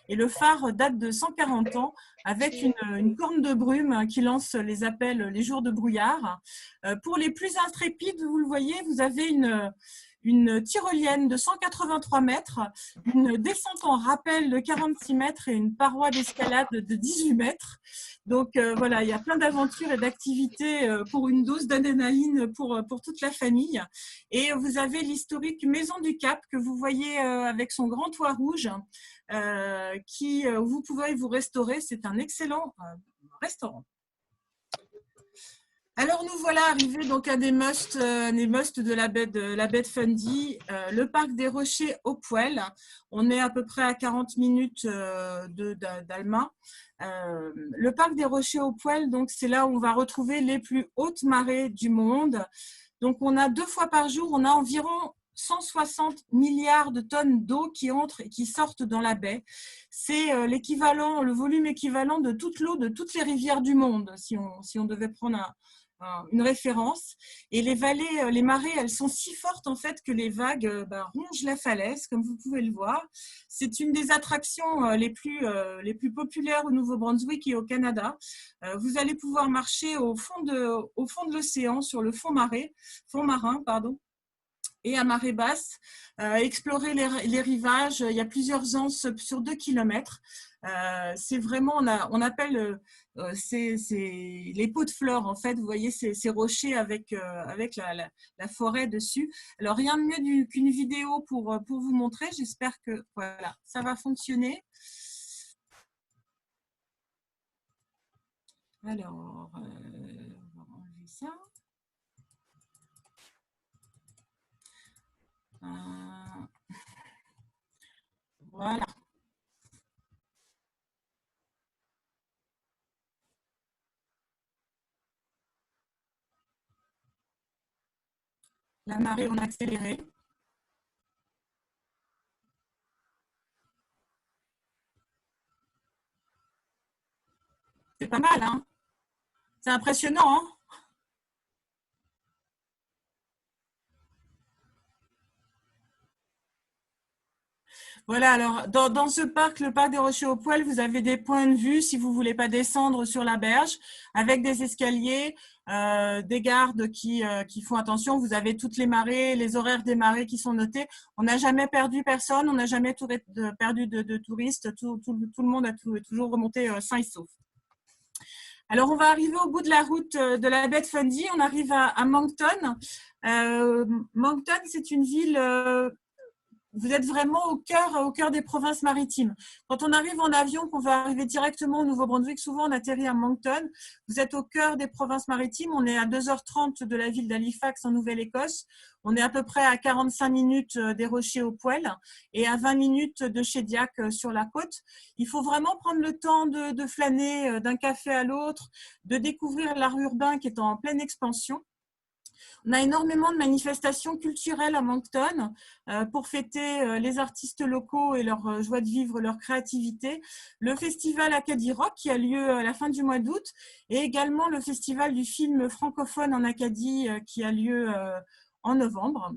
et le phare date de 140 ans avec une corne de brume qui lance les appels les jours de brouillard. Pour les plus intrépides, vous le voyez, vous avez une tyrolienne de 183 mètres, une descente en rappel de 46 mètres et une paroi d'escalade de 18 mètres. Donc voilà, il y a plein d'aventures et d'activités pour une dose d'adrénaline pour toute la famille. Et vous avez l'historique Maison du Cap que vous voyez avec son grand toit rouge vous pouvez vous restaurer. C'est un excellent restaurant. Alors nous voilà arrivés donc à des musts de la baie de Fundy, le parc des Rochers au Poel. On est à peu près à 40 minutes d'Alma. Le parc des Rochers au Poel, donc c'est là où on va retrouver les plus hautes marées du monde. Donc on a 2 fois par jour, on a environ 160 milliards de tonnes d'eau qui entrent et qui sortent dans la baie. C'est le volume équivalent de toute l'eau de toutes les rivières du monde, si on devait prendre une référence. Et les vallées, les marées, elles sont si fortes en fait que les vagues rongent la falaise, comme vous pouvez le voir. C'est une des attractions les plus populaires au Nouveau-Brunswick et au Canada. Vous allez pouvoir marcher au fond de l'océan, sur le fond marin, et à marée basse, explorer les rivages. Il y a plusieurs anses sur 2 km. C'est vraiment, on appelle c'est les pots de flore, en fait. Vous voyez ces rochers avec la forêt dessus. Alors, rien de mieux qu'une vidéo pour vous montrer. J'espère que voilà, ça va fonctionner. Alors, on va enlever ça. Voilà. La marée en accéléré. C'est pas mal, hein? C'est impressionnant, hein? Voilà, alors dans ce parc, le parc des Rochers au Poil, vous avez des points de vue si vous ne voulez pas descendre sur la berge, avec des escaliers, des gardes qui font attention. Vous avez toutes les marées, les horaires des marées qui sont notés. On n'a jamais perdu personne, on n'a jamais perdu de touristes. Tout le monde a toujours remonté sain et sauf. Alors, on va arriver au bout de la route de la baie de Fundy. On arrive à Moncton. Moncton, c'est une ville vous êtes vraiment au cœur des provinces maritimes. Quand on arrive en avion, qu'on va arriver directement au Nouveau-Brunswick, souvent on atterrit à Moncton. Vous êtes au cœur des provinces maritimes. On est à 2h30 de la ville d'Halifax en Nouvelle-Écosse. On est à peu près à 45 minutes des Rochers au Poil et à 20 minutes de Shediac sur la côte. Il faut vraiment prendre le temps de flâner d'un café à l'autre, de découvrir l'art urbain qui est en pleine expansion. On a énormément de manifestations culturelles à Moncton pour fêter les artistes locaux et leur joie de vivre, leur créativité. Le festival Acadie Rock qui a lieu à la fin du mois d'août et également le festival du film francophone en Acadie qui a lieu en novembre.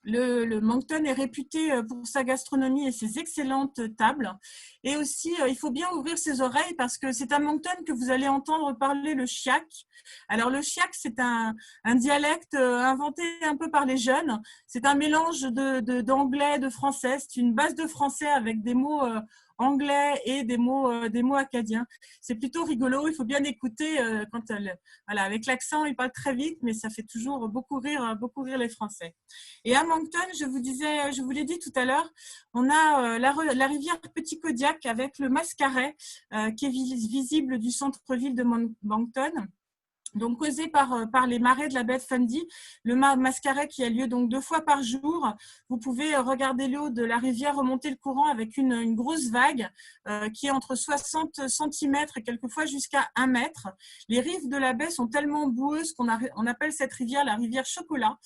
Le Moncton est réputé pour sa gastronomie et ses excellentes tables. Et aussi, il faut bien ouvrir ses oreilles parce que c'est à Moncton que vous allez entendre parler le chiac. Alors, le chiac, c'est un dialecte inventé un peu par les jeunes. C'est un mélange d'anglais, de français. C'est une base de français avec des mots anglais et des mots acadiens. C'est plutôt rigolo. Il faut bien écouter voilà, avec l'accent, il parle très vite, mais ça fait toujours beaucoup rire les Français. Et à Moncton, je vous l'ai dit tout à l'heure, on a la rivière Petit Kodiak avec le Mascaret qui est visible du centre-ville de Moncton. Donc causé par les marées de la baie de Fundy, le Mascaret qui a lieu donc 2 fois par jour. Vous pouvez regarder l'eau de la rivière remonter le courant avec une grosse vague qui est entre 60 cm et quelquefois jusqu'à 1 mètre. Les rives de la baie sont tellement boueuses qu'on appelle cette rivière la rivière chocolat.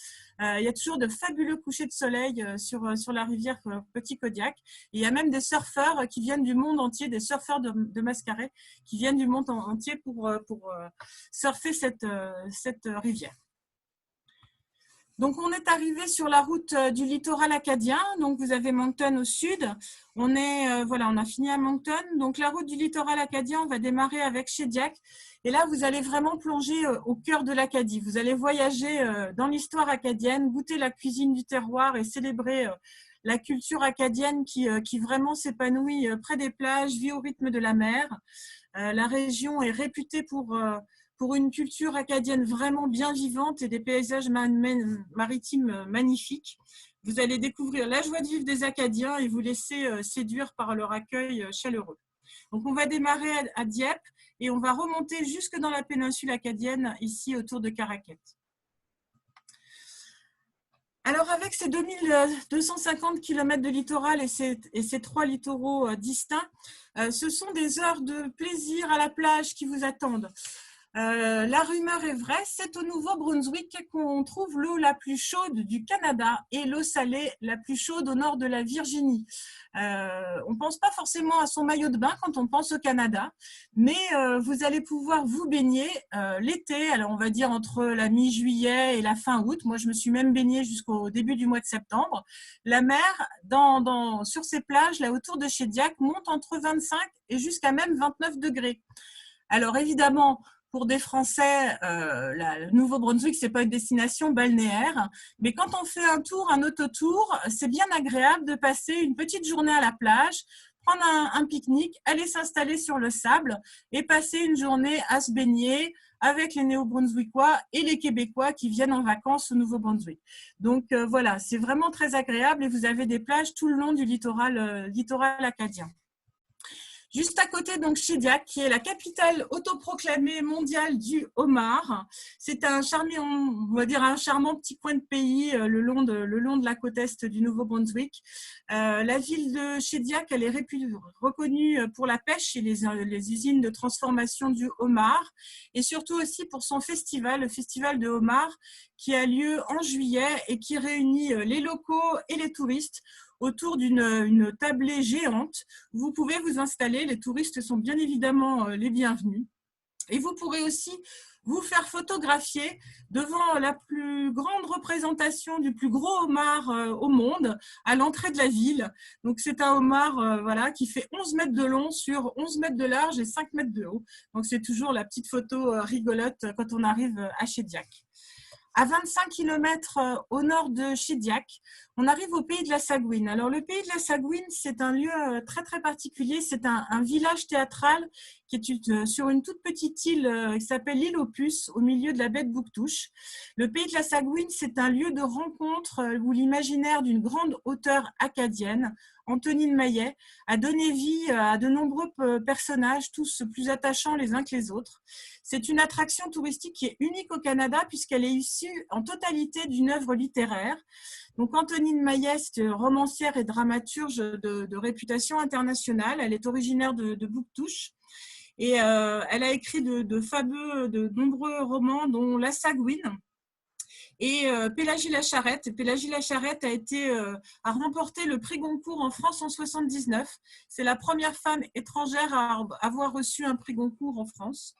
Il y a toujours de fabuleux couchers de soleil sur la rivière Petit Kodiak. Et il y a même des surfeurs qui viennent du monde entier, des surfeurs de Mascaret qui viennent du monde entier pour surfer cette rivière. Donc, on est arrivé sur la route du littoral acadien. Donc, vous avez Moncton au sud. On a fini à Moncton. Donc, la route du littoral acadien, on va démarrer avec Shediac. Et là, vous allez vraiment plonger au cœur de l'Acadie. Vous allez voyager dans l'histoire acadienne, goûter la cuisine du terroir et célébrer la culture acadienne qui vraiment s'épanouit près des plages, vit au rythme de la mer. La région est réputée pour une culture acadienne vraiment bien vivante et des paysages maritimes magnifiques. Vous allez découvrir la joie de vivre des Acadiens et vous laisser séduire par leur accueil chaleureux. Donc, on va démarrer à Dieppe et on va remonter jusque dans la péninsule acadienne, ici autour de Caraquet. Alors, avec ces 2250 km de littoral et ces 3 littoraux distincts, ce sont des heures de plaisir à la plage qui vous attendent. La rumeur est vraie, c'est au Nouveau-Brunswick qu'on trouve l'eau la plus chaude du Canada et l'eau salée la plus chaude au nord de la Virginie. On ne pense pas forcément à son maillot de bain quand on pense au Canada, mais vous allez pouvoir vous baigner l'été, alors on va dire entre la mi-juillet et la fin août. Moi, je me suis même baignée jusqu'au début du mois de septembre. La mer, sur ces plages, là autour de Shediac, monte entre 25 et jusqu'à même 29 degrés. Alors évidemment, pour des Français, le Nouveau-Brunswick, ce n'est pas une destination balnéaire. Mais quand on fait un autotour, c'est bien agréable de passer une petite journée à la plage, prendre un pique-nique, aller s'installer sur le sable et passer une journée à se baigner avec les Néo-Brunswickois et les Québécois qui viennent en vacances au Nouveau-Brunswick. Donc voilà, c'est vraiment très agréable et vous avez des plages tout le long du littoral acadien. Juste à côté, donc, Shediac, qui est la capitale autoproclamée mondiale du homard. C'est un charmant petit coin de pays le long de la côte est du Nouveau-Brunswick. La ville de Shediac, elle est reconnue pour la pêche et les usines de transformation du homard, et surtout aussi pour son festival, le festival de homard, qui a lieu en juillet et qui réunit les locaux et les touristes autour d'une tablée géante. Vous pouvez vous installer, les touristes sont bien évidemment les bienvenus. Et vous pourrez aussi vous faire photographier devant la plus grande représentation du plus gros homard au monde à l'entrée de la ville. Donc c'est un homard voilà, qui fait 11 mètres de long sur 11 mètres de large et 5 mètres de haut. Donc c'est toujours la petite photo rigolote quand on arrive à Shediac. À 25 km au nord de Shediac, on arrive au pays de la Sagouine. Alors, le pays de la Sagouine, c'est un lieu très, très particulier. C'est un village théâtral qui est sur une toute petite île qui s'appelle l'île aux Puces, au milieu de la baie de Bouctouche. Le pays de la Sagouine, c'est un lieu de rencontre où l'imaginaire d'une grande auteure acadienne, Antonine Maillet, a donné vie à de nombreux personnages, tous plus attachants les uns que les autres. C'est une attraction touristique qui est unique au Canada puisqu'elle est issue en totalité d'une œuvre littéraire. Donc Antonine Maillet, c'est romancière et dramaturge de réputation internationale. Elle est originaire de Bouctouche et elle a écrit de nombreux romans, dont La Sagouine. Et Pélagie la Charrette. Pélagie la Charrette a remporté le prix Goncourt en France en 1979. C'est la première femme étrangère à avoir reçu un prix Goncourt en France.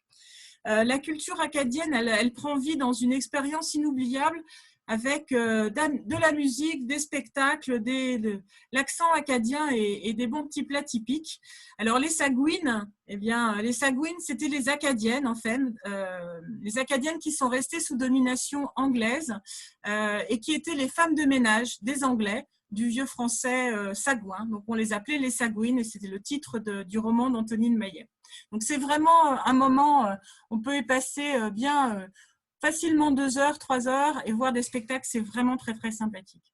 La culture acadienne, elle prend vie dans une expérience inoubliable avec de la musique, des spectacles, l'accent acadien et des bons petits plats typiques. Alors les Sagouines, eh bien, les Sagouines, c'était les Acadiennes en fait, les Acadiennes qui sont restées sous domination anglaise et qui étaient les femmes de ménage des Anglais du vieux français sagouin. Donc on les appelait les Sagouines et c'était le titre du roman d'Antonine Maillet. Donc c'est vraiment un moment, on peut y passer bien facilement 2 heures, 3 heures et voir des spectacles, c'est vraiment très très sympathique.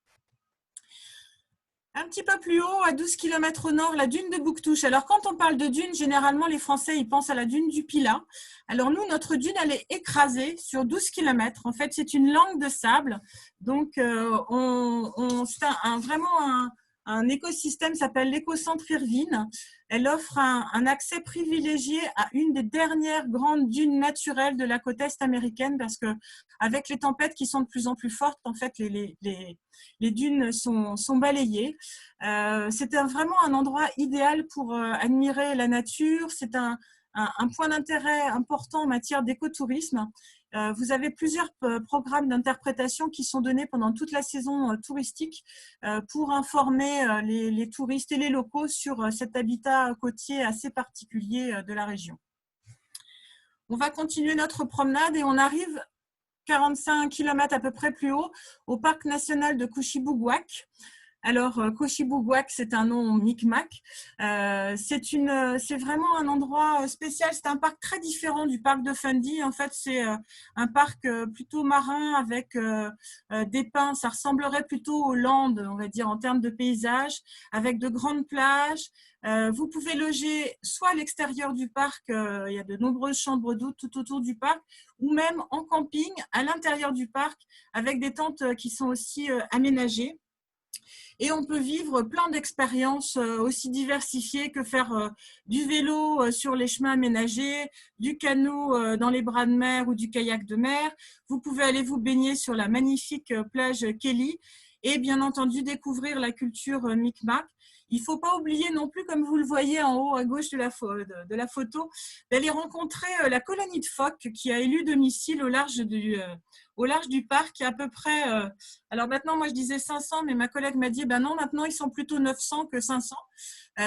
Un petit peu plus haut, à 12 km au nord, la dune de Bouctouche. Alors quand on parle de dune, généralement les Français ils pensent à la dune du Pilat. Alors nous, notre dune, elle est écrasée sur 12 km. En fait, c'est une langue de sable. Donc c'est vraiment un écosystème qui s'appelle l'écocentre Irvine. Elle offre un accès privilégié à une des dernières grandes dunes naturelles de la côte est américaine parce que avec les tempêtes qui sont de plus en plus fortes, en fait, les dunes sont balayées. C'est vraiment un endroit idéal pour admirer la nature. C'est un point d'intérêt important en matière d'écotourisme. Vous avez plusieurs programmes d'interprétation qui sont donnés pendant toute la saison touristique pour informer les touristes et les locaux sur cet habitat côtier assez particulier de la région. On va continuer notre promenade et on arrive 45 km à peu près plus haut au parc national de Couchibougouac. Alors, Couchibougouac, c'est un nom micmac. C'est vraiment un endroit spécial. C'est un parc très différent du parc de Fundy. En fait, c'est un parc plutôt marin avec des pins. Ça ressemblerait plutôt aux Landes, on va dire, en termes de paysage, avec de grandes plages. Vous pouvez loger soit à l'extérieur du parc, il y a de nombreuses chambres d'hôtes tout autour du parc, ou même en camping à l'intérieur du parc avec des tentes qui sont aussi aménagées. Et on peut vivre plein d'expériences aussi diversifiées que faire du vélo sur les chemins aménagés, du canot dans les bras de mer ou du kayak de mer. Vous pouvez aller vous baigner sur la magnifique plage Kelly et bien entendu découvrir la culture Micmac. Il ne faut pas oublier non plus, comme vous le voyez en haut à gauche de la photo, d'aller rencontrer la colonie de phoques qui a élu domicile au large du parc. Il y a à peu près, alors maintenant moi je disais 500, mais ma collègue m'a dit ben non, maintenant ils sont plutôt 900 que 500.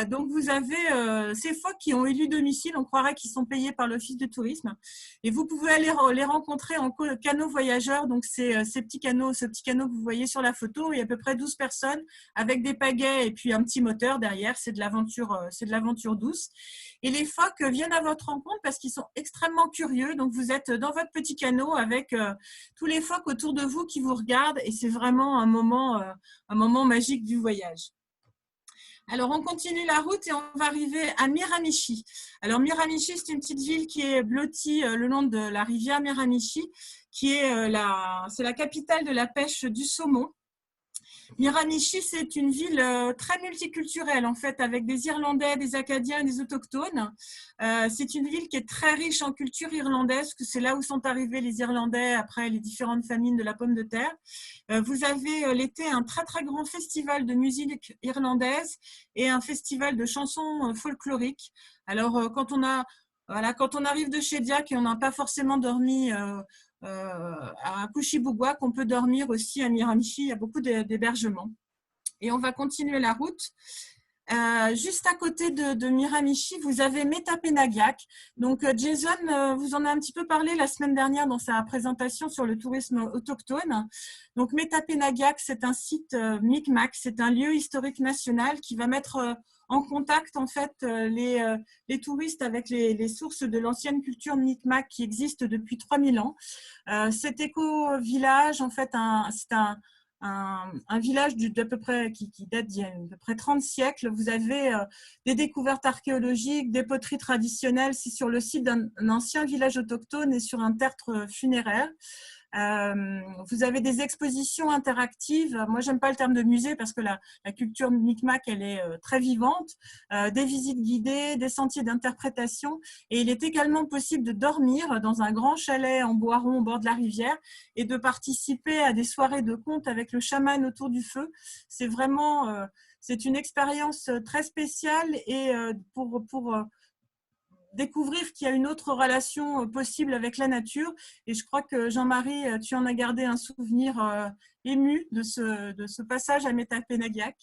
Donc vous avez ces phoques qui ont élu domicile, on croirait qu'ils sont payés par l'Office du tourisme. Et vous pouvez aller les rencontrer en canot voyageur, donc c'est ce petit canot que vous voyez sur la photo, il y a à peu près 12 personnes avec des pagaies et puis un petit moteur derrière, c'est de l'aventure douce. Et les phoques viennent à votre rencontre parce qu'ils sont extrêmement curieux, donc vous êtes dans votre petit canot avec tous les phoques autour de vous qui vous regardent et c'est vraiment un moment magique du voyage. Alors, on continue la route et on va arriver à Miramichi. Alors, Miramichi, c'est une petite ville qui est blottie le long de la rivière Miramichi, qui est c'est la capitale de la pêche du saumon. Miramichi, c'est une ville très multiculturelle, en fait, avec des Irlandais, des Acadiens et des Autochtones. C'est une ville qui est très riche en culture irlandaise, parce que c'est là où sont arrivés les Irlandais après les différentes famines de la pomme de terre. Vous avez l'été un très, très grand festival de musique irlandaise et un festival de chansons folkloriques. Alors, quand on arrive de chez Diac et on n'a pas forcément dormi à Kouchibouguac, on peut dormir aussi à Miramichi, il y a beaucoup d'hébergements. Et on va continuer la route. Juste à côté de Miramichi, vous avez Metapenaghac. Donc Jason vous en a un petit peu parlé la semaine dernière dans sa présentation sur le tourisme autochtone. Donc Metapenaghac, c'est un site Micmac, c'est un lieu historique national qui va mettre en contact en fait les touristes avec les sources de l'ancienne culture Micmac qui existe depuis 3000 ans. Cet éco-village, en fait, c'est un village d'à peu près, qui date d'il y a à peu près 30 siècles. Vous avez des découvertes archéologiques, des poteries traditionnelles. C'est sur le site d'un ancien village autochtone et sur un tertre funéraire. Vous avez des expositions interactives. Moi, j'aime pas le terme de musée parce que la culture Micmac, elle est très vivante. Des visites guidées, des sentiers d'interprétation. Et il est également possible de dormir dans un grand chalet en bois rond au bord de la rivière et de participer à des soirées de contes avec le chaman autour du feu. C'est vraiment, c'est une expérience très spéciale et pour découvrir qu'il y a une autre relation possible avec la nature. Et je crois que Jean-Marie, tu en as gardé un souvenir ému de ce passage à Metapenaghac.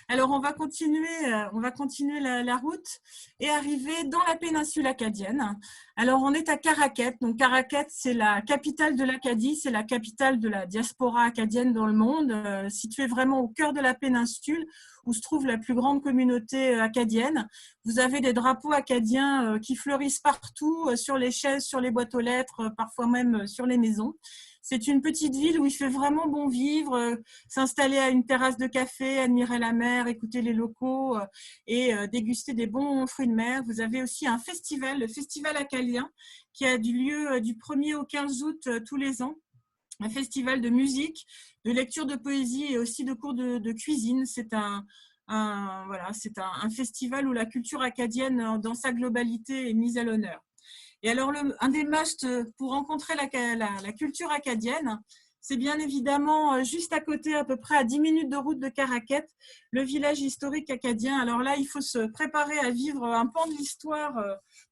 Alors, on va continuer la route et arriver dans la péninsule acadienne. Alors, on est à Caraquet. Donc, Caraquet, c'est la capitale de l'Acadie, c'est la capitale de la diaspora acadienne dans le monde, située vraiment au cœur de la péninsule où se trouve la plus grande communauté acadienne. Vous avez des drapeaux acadiens qui fleurissent partout, sur les chaises, sur les boîtes aux lettres, parfois même sur les maisons. C'est une petite ville où il fait vraiment bon vivre, s'installer à une terrasse de café, admirer la mer, écouter les locaux et déguster des bons fruits de mer. Vous avez aussi un festival, le Festival acadien, qui a du lieu du 1er au 15 août tous les ans. Un festival de musique, de lecture de poésie et aussi de cours de cuisine. C'est un festival où la culture acadienne dans sa globalité est mise à l'honneur. Et alors, un des musts pour rencontrer la culture acadienne, c'est bien évidemment juste à côté, à peu près à 10 minutes de route de Caraquet, le village historique acadien. Alors là, il faut se préparer à vivre un pan de l'histoire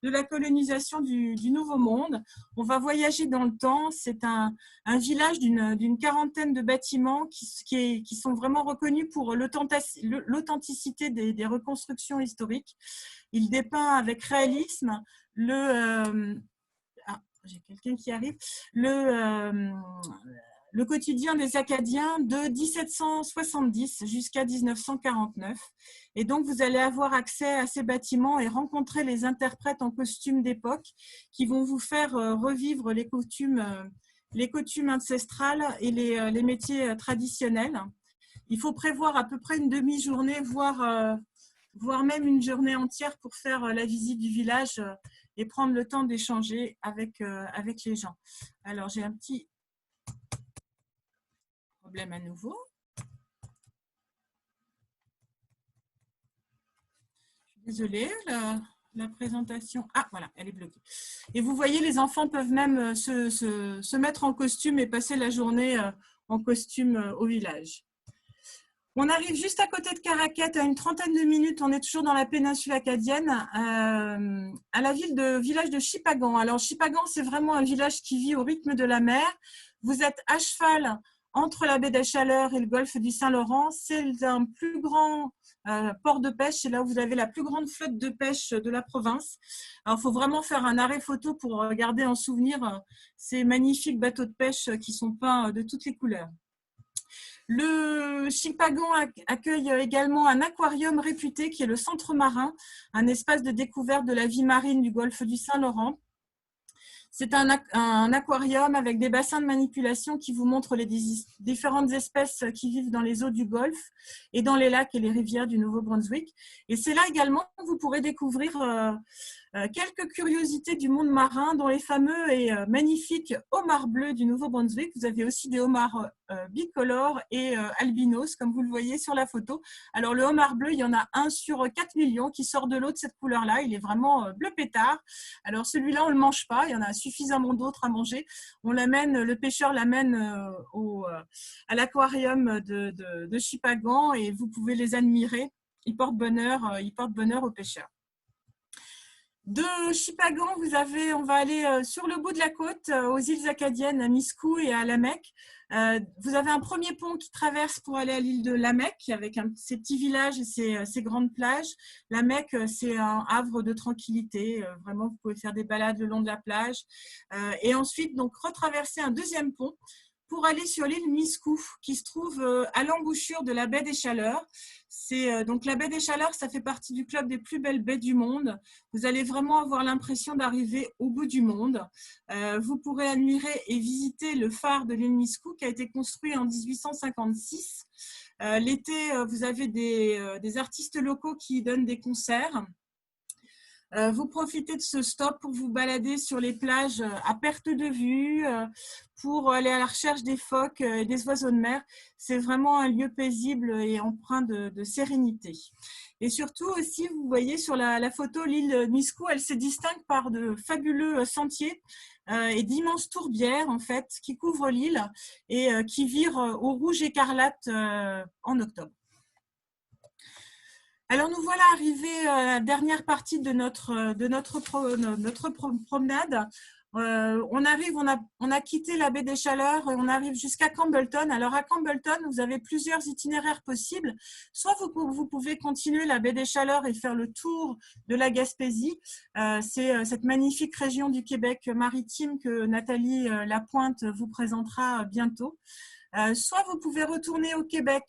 de la colonisation du Nouveau Monde. On va voyager dans le temps. C'est un village d'une quarantaine de bâtiments qui sont vraiment reconnus pour l'authenticité des reconstructions historiques. Il dépeint avec réalisme j'ai quelqu'un qui arrive, le quotidien des Acadiens de 1770 jusqu'à 1949. Et donc, vous allez avoir accès à ces bâtiments et rencontrer les interprètes en costume d'époque qui vont vous faire revivre les coutumes ancestrales et les métiers traditionnels. Il faut prévoir à peu près une demi-journée, voire même une journée entière pour faire la visite du village et prendre le temps d'échanger avec les gens. Alors, j'ai un petit problème à nouveau. Je suis désolée, la présentation… Ah, voilà, elle est bloquée. Et vous voyez, les enfants peuvent même se mettre en costume et passer la journée en costume au village. On arrive juste à côté de Caraquet, à une trentaine de minutes, on est toujours dans la péninsule acadienne, à la village de Chipagan. Alors Chipagan, c'est vraiment un village qui vit au rythme de la mer. Vous êtes à cheval entre la baie des Chaleurs et le golfe du Saint-Laurent. C'est un plus grand port de pêche, c'est là où vous avez la plus grande flotte de pêche de la province. Alors il faut vraiment faire un arrêt photo pour garder en souvenir ces magnifiques bateaux de pêche qui sont peints de toutes les couleurs. Le Chipagan accueille également un aquarium réputé qui est le Centre Marin, un espace de découverte de la vie marine du golfe du Saint-Laurent. C'est un aquarium avec des bassins de manipulation qui vous montrent les différentes espèces qui vivent dans les eaux du golfe et dans les lacs et les rivières du Nouveau-Brunswick. Et c'est là également que vous pourrez découvrir Quelques curiosités du monde marin, dont les fameux et magnifiques homards bleus du Nouveau-Brunswick. Vous avez aussi des homards bicolores et albinos, comme vous le voyez sur la photo. Alors, le homard bleu, il y en a un sur 4 millions qui sort de l'eau de cette couleur-là. Il est vraiment bleu pétard. Alors, celui-là, on ne le mange pas. Il y en a suffisamment d'autres à manger. Le pêcheur l'amène à l'aquarium de Shippagan et vous pouvez les admirer. Ils portent bonheur aux pêcheurs. De Shippagan, on va aller sur le bout de la côte, aux îles Acadiennes, à Miscou et à Lamec. Vous avez un premier pont qui traverse pour aller à l'île de Lamec, avec ces petits villages et ces grandes plages. Lamec, c'est un havre de tranquillité. Vraiment, vous pouvez faire des balades le long de la plage. Et ensuite, donc, retraverser un deuxième pont pour aller sur l'île Miscou, qui se trouve à l'embouchure de la baie des Chaleurs. Donc la baie des Chaleurs, ça fait partie du club des plus belles baies du monde. Vous allez vraiment avoir l'impression d'arriver au bout du monde. Vous pourrez admirer et visiter le phare de l'île Miscou qui a été construit en 1856. L'été, vous avez des artistes locaux qui donnent des concerts. Vous profitez de ce stop pour vous balader sur les plages à perte de vue, pour aller à la recherche des phoques et des oiseaux de mer. C'est vraiment un lieu paisible et empreint de sérénité. Et surtout aussi, vous voyez sur la photo, l'île Miscou, elle se distingue par de fabuleux sentiers et d'immenses tourbières en fait, qui couvrent l'île et qui virent au rouge écarlate en octobre. Alors, nous voilà arrivés à la dernière partie de notre promenade. On a quitté la baie des Chaleurs et on arrive jusqu'à Campbellton. Alors, à Campbellton, vous avez plusieurs itinéraires possibles. Soit vous pouvez continuer la baie des Chaleurs et faire le tour de la Gaspésie. C'est cette magnifique région du Québec maritime que Nathalie Lapointe vous présentera bientôt. Soit vous pouvez retourner au Québec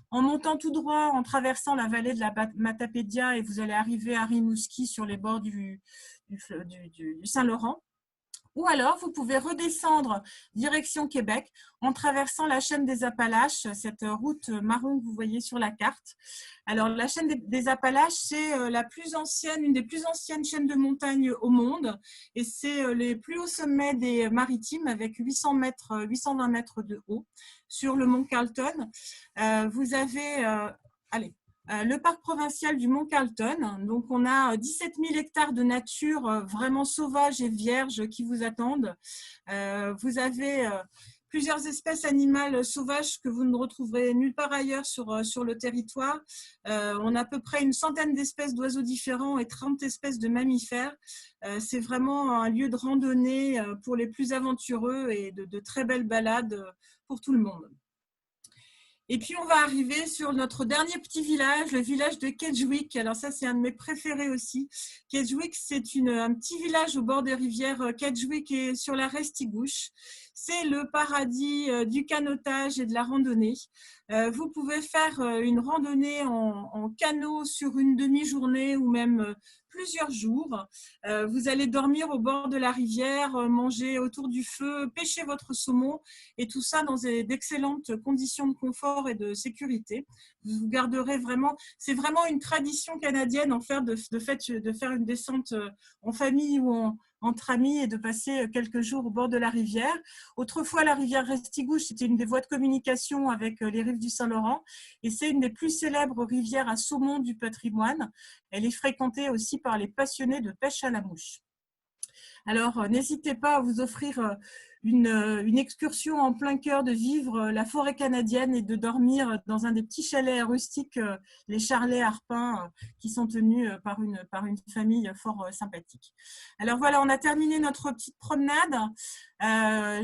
en montant tout droit, en traversant la vallée de la Matapédia et vous allez arriver à Rimouski sur les bords du Saint-Laurent. Ou alors, vous pouvez redescendre direction Québec en traversant la chaîne des Appalaches, cette route marron que vous voyez sur la carte. Alors, la chaîne des Appalaches, c'est une des plus anciennes chaînes de montagnes au monde et c'est les plus hauts sommets des maritimes avec 820 mètres de haut sur le mont Carleton. Vous avez, le parc provincial du Mont Carleton. Donc, on a 17 000 hectares de nature vraiment sauvage et vierge qui vous attendent. Vous avez plusieurs espèces animales sauvages que vous ne retrouverez nulle part ailleurs sur le territoire. On a à peu près une centaine d'espèces d'oiseaux différents et 30 espèces de mammifères. C'est vraiment un lieu de randonnée pour les plus aventureux et de très belles balades pour tout le monde. Et puis, on va arriver sur notre dernier petit village, le village de Kedgewick. Alors ça, c'est un de mes préférés aussi. Kedgewick, c'est un petit village au bord des rivières Kedgewick et sur la Restigouche. C'est le paradis du canotage et de la randonnée. Vous pouvez faire une randonnée en canot sur une demi-journée ou même plusieurs jours. Vous allez dormir au bord de la rivière, manger autour du feu, pêcher votre saumon et tout ça dans d'excellentes conditions de confort et de sécurité. Vous garderez vraiment, c'est vraiment une tradition canadienne en fait de faire une descente en famille ou entre amis et de passer quelques jours au bord de la rivière. Autrefois, la rivière Restigouche, c'était une des voies de communication avec les rives du Saint-Laurent et c'est une des plus célèbres rivières à saumon du patrimoine. Elle est fréquentée aussi par les passionnés de pêche à la mouche. Alors, n'hésitez pas à vous offrir une excursion en plein cœur, de vivre la forêt canadienne et de dormir dans un des petits chalets rustiques, les Charlets Harpin, qui sont tenus par une famille fort sympathique. Alors voilà, on a terminé notre petite promenade.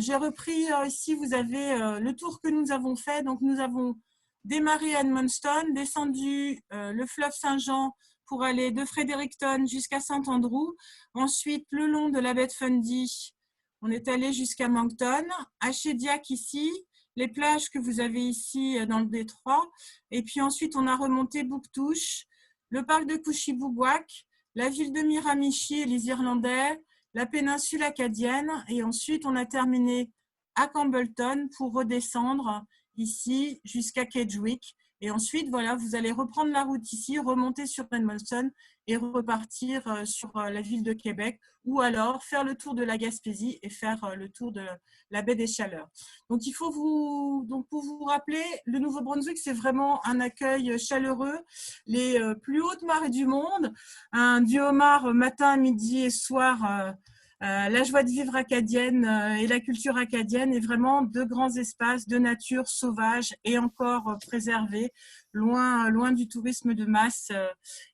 J'ai repris ici, vous avez le tour que nous avons fait. Donc, nous avons démarré à Edmundston, descendu le fleuve Saint-Jean pour aller de Fredericton jusqu'à Saint-Andrew. Ensuite, le long de la baie de Fundy, on est allé jusqu'à Moncton. À Shediac ici, les plages que vous avez ici dans le détroit. Et puis ensuite, on a remonté Bouctouche, le parc de Couchibougouac, la ville de Miramichi et les Irlandais, la péninsule acadienne. Et ensuite, on a terminé à Campbellton pour redescendre ici jusqu'à Kedgewick Et ensuite, voilà, vous allez reprendre la route ici, remonter sur Edmonton et repartir sur la ville de Québec, ou alors faire le tour de la Gaspésie et faire le tour de la baie des Chaleurs. Donc, il faut pour vous rappeler, le Nouveau-Brunswick, c'est vraiment un accueil chaleureux, les plus hautes marées du monde, un du homard matin, midi et soir, la joie de vivre acadienne et la culture acadienne, et vraiment de grands espaces de nature sauvage et encore préservés, loin du tourisme de masse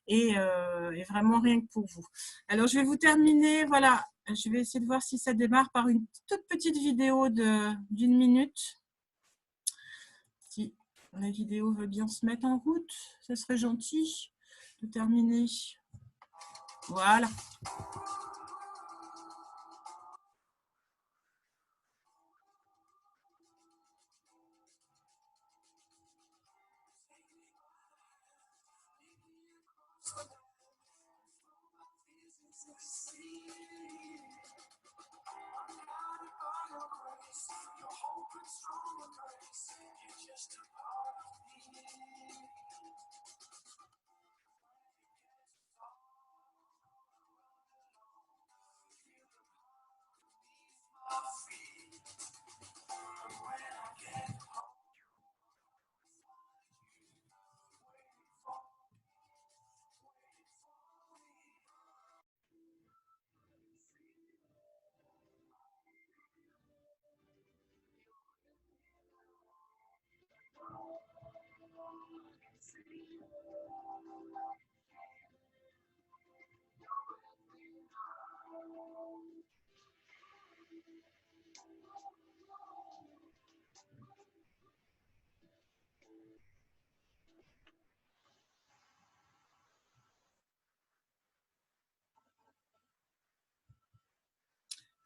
et vraiment rien que pour vous. Alors, je vais vous terminer, voilà, je vais essayer de voir si ça démarre par une toute petite vidéo d'une minute. Si la vidéo veut bien se mettre en route, ça serait gentil de terminer. Voilà.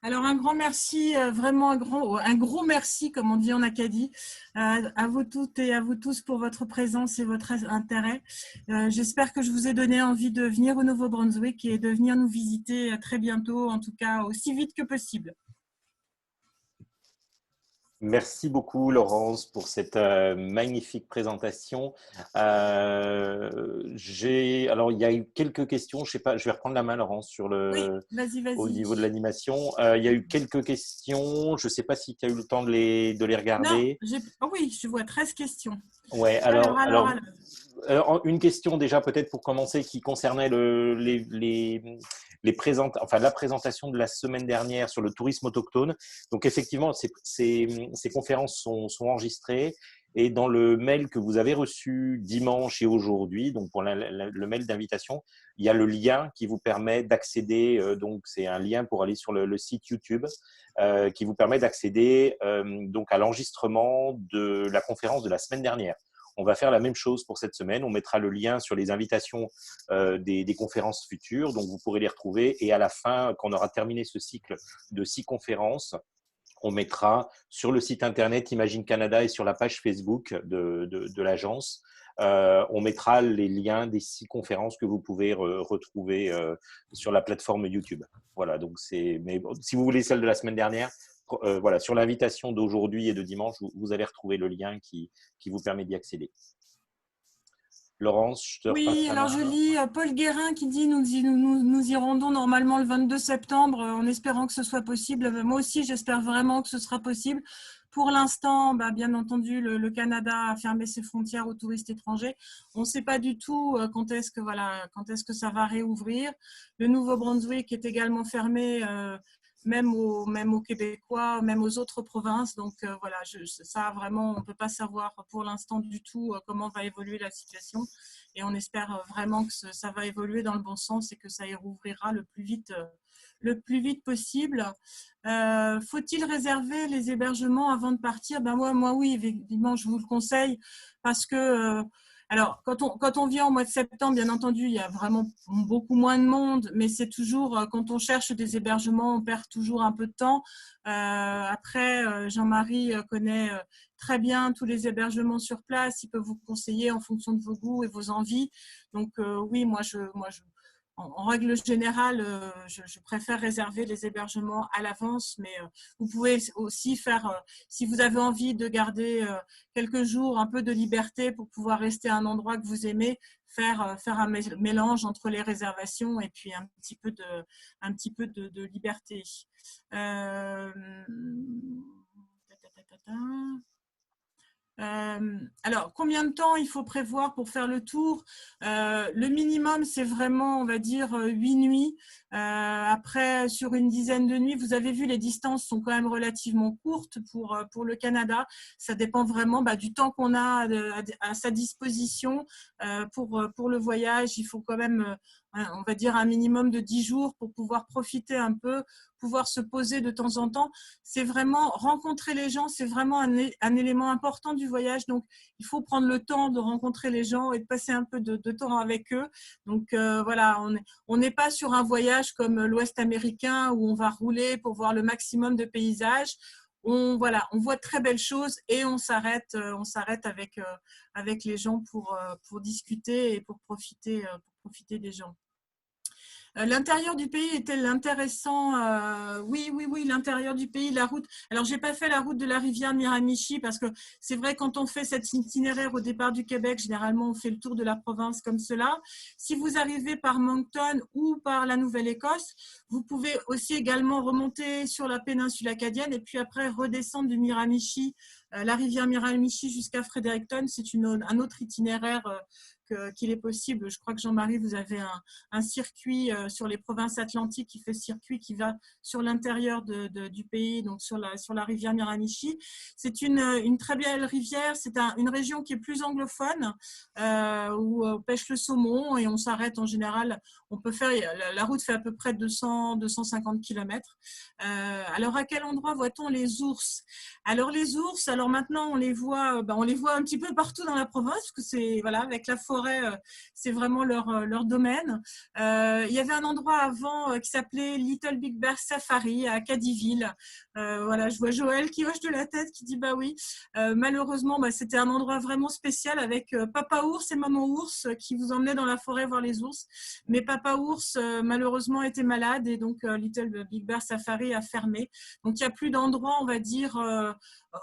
Alors, un grand merci, vraiment un gros merci, comme on dit en Acadie, à vous toutes et à vous tous pour votre présence et votre intérêt. J'espère que je vous ai donné envie de venir au Nouveau-Brunswick et de venir nous visiter très bientôt, en tout cas aussi vite que possible. Merci beaucoup, Laurence, pour cette magnifique présentation. Alors, il y a eu quelques questions. Je sais pas, je vais reprendre la main, Laurence, Oui, vas-y. au niveau de l'animation. Il y a eu quelques questions. Je ne sais pas si tu as eu le temps de les Non, regarder. oh oui, je vois 13 questions. Ouais, alors, une question déjà peut-être pour commencer qui concernait la présentation de la semaine dernière sur le tourisme autochtone. Donc effectivement, ces conférences sont enregistrées et dans le mail que vous avez reçu dimanche et aujourd'hui, donc pour le mail d'invitation, il y a le lien qui vous permet d'accéder. Donc c'est un lien pour aller sur le site YouTube qui vous permet d'accéder donc à l'enregistrement de la conférence de la semaine dernière. On va faire la même chose pour cette semaine. On mettra le lien sur les invitations des conférences futures, donc vous pourrez les retrouver. Et à la fin, quand on aura terminé ce cycle de 6 conférences, on mettra sur le site internet Imagine Canada et sur la page Facebook de l'agence, on mettra les liens des 6 conférences que vous pouvez retrouver sur la plateforme YouTube. Voilà, donc mais bon, si vous voulez celle de la semaine dernière, voilà, sur l'invitation d'aujourd'hui et de dimanche, vous allez retrouver le lien qui vous permet d'y accéder. Laurence, je te repasse Oui, la alors main. je lis Paul Guérin qui dit nous y rendons normalement le 22 septembre en espérant que ce soit possible. Moi aussi, j'espère vraiment que ce sera possible. Pour l'instant, bien entendu, le Canada a fermé ses frontières aux touristes étrangers. On ne sait pas du tout quand est-ce que ça va réouvrir. Le Nouveau-Brunswick est également fermé, même aux Québécois, même aux autres provinces. Donc voilà, ça vraiment, on ne peut pas savoir pour l'instant du tout comment va évoluer la situation. Et on espère vraiment que ça va évoluer dans le bon sens et que ça y rouvrira le plus vite possible. Faut-il réserver les hébergements avant de partir? Moi, oui, évidemment, je vous le conseille parce que alors, quand on vient au mois de septembre, bien entendu, il y a vraiment beaucoup moins de monde, mais c'est toujours, quand on cherche des hébergements, on perd toujours un peu de temps. Après, Jean-Marie connaît très bien tous les hébergements sur place. Il peut vous conseiller en fonction de vos goûts et vos envies. Donc, oui, moi, en règle générale, je préfère réserver les hébergements à l'avance, mais vous pouvez aussi faire, si vous avez envie de garder quelques jours un peu de liberté pour pouvoir rester à un endroit que vous aimez, faire un mélange entre les réservations et puis un petit peu de liberté. Alors, combien de temps il faut prévoir pour faire le tour? Le minimum, c'est vraiment, on va dire, 8 nuits. Après, sur une dizaine de nuits, vous avez vu, les distances sont quand même relativement courtes pour le Canada. Ça dépend vraiment du temps qu'on a à sa disposition pour le voyage. Il faut quand même, on va dire, un minimum de 10 jours pour pouvoir profiter un peu, pouvoir se poser de temps en temps. C'est vraiment rencontrer les gens, c'est vraiment un élément important du voyage. Donc, il faut prendre le temps de rencontrer les gens et de passer un peu de temps avec eux. Donc, voilà, on n'est pas sur un voyage comme l'Ouest américain où on va rouler pour voir le maximum de paysages. On voit de très belles choses et on s'arrête avec les gens pour discuter et pour profiter des gens. L'intérieur du pays est-elle intéressant? Oui, l'intérieur du pays, la route. Alors, j'ai pas fait la route de la rivière Miramichi parce que c'est vrai, quand on fait cet itinéraire au départ du Québec, généralement, on fait le tour de la province comme cela. Si vous arrivez par Moncton ou par la Nouvelle-Écosse, vous pouvez aussi également remonter sur la péninsule acadienne et puis après redescendre du Miramichi, la rivière Miramichi jusqu'à Fredericton. C'est un autre itinéraire qu'il est possible. Je crois que Jean-Marie, vous avez un circuit sur les provinces atlantiques qui fait circuit qui va sur l'intérieur du pays, donc sur la rivière Miramichi. C'est une très belle rivière. C'est une région qui est plus anglophone où on pêche le saumon et on s'arrête en général. On peut faire, la route fait à peu près 250 km. Alors, à quel endroit voit-on les ours? Alors, les ours, alors maintenant, on les voit un petit peu partout dans la province, parce que c'est, voilà, avec la forêt, c'est vraiment leur domaine. Il y avait un endroit avant qui s'appelait Little Big Bear Safari à Caddyville. Voilà, je vois Joël qui hoche de la tête, qui dit bah oui. Malheureusement, c'était un endroit vraiment spécial avec papa ours et maman ours qui vous emmenaient dans la forêt voir les ours. Mais papa ours, malheureusement, était malade et donc Little Big Bear Safari a fermé. Donc, il n'y a plus d'endroit, on va dire,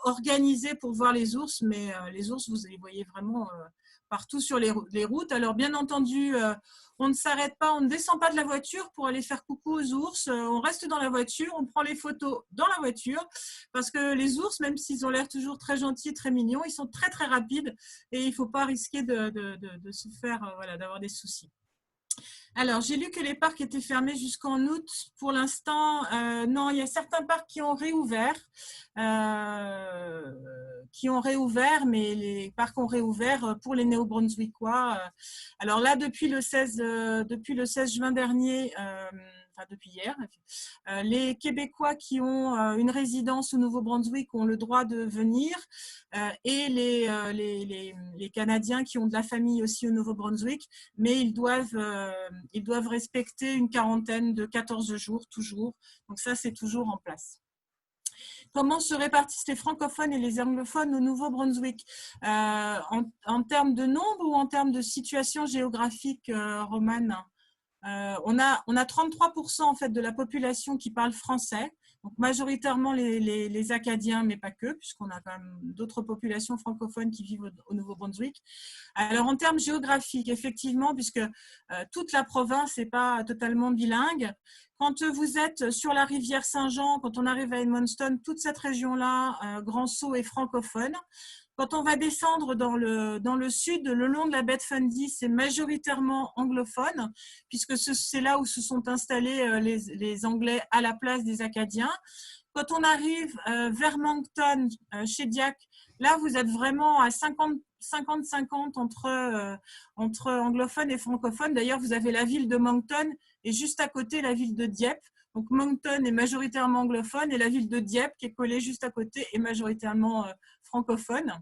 organisé pour voir les ours, mais les ours, vous les voyez vraiment partout sur les routes. Alors, bien entendu, on ne s'arrête pas, on ne descend pas de la voiture pour aller faire coucou aux ours. On reste dans la voiture, on prend les photos dans la voiture parce que les ours, même s'ils ont l'air toujours très gentils, très mignons, ils sont très, très rapides et il ne faut pas risquer de se faire, d'avoir des soucis. Alors, j'ai lu que les parcs étaient fermés jusqu'en août. Pour l'instant, non, il y a certains parcs qui ont réouvert, mais les parcs ont réouvert pour les Néo-Brunswickois. Alors là, depuis le 16 juin dernier, depuis hier, les Québécois qui ont une résidence au Nouveau-Brunswick ont le droit de venir et les Canadiens qui ont de la famille aussi au Nouveau-Brunswick, mais ils doivent respecter une quarantaine de 14 jours toujours. Donc ça, c'est toujours en place. Comment se répartissent les francophones et les anglophones au Nouveau-Brunswick en termes de nombre ou en termes de situation géographique, Romane? On a 33% en fait de la population qui parle français, donc majoritairement les Acadiens, mais pas que, puisqu'on a quand même d'autres populations francophones qui vivent au Nouveau-Brunswick. Alors en termes géographiques, effectivement, puisque toute la province n'est pas totalement bilingue, quand vous êtes sur la rivière Saint-Jean, quand on arrive à Edmundston, toute cette région-là, Grand Sault est francophone. Quand on va descendre dans le sud, le long de la baie de Fundy, c'est majoritairement anglophone, puisque c'est là où se sont installés les Anglais à la place des Acadiens. Quand on arrive vers Moncton, chez Diac, là, vous êtes vraiment à 50-50 entre anglophones et francophones. D'ailleurs, vous avez la ville de Moncton et juste à côté, la ville de Dieppe. Donc, Moncton est majoritairement anglophone et la ville de Dieppe, qui est collée juste à côté, est majoritairement francophone.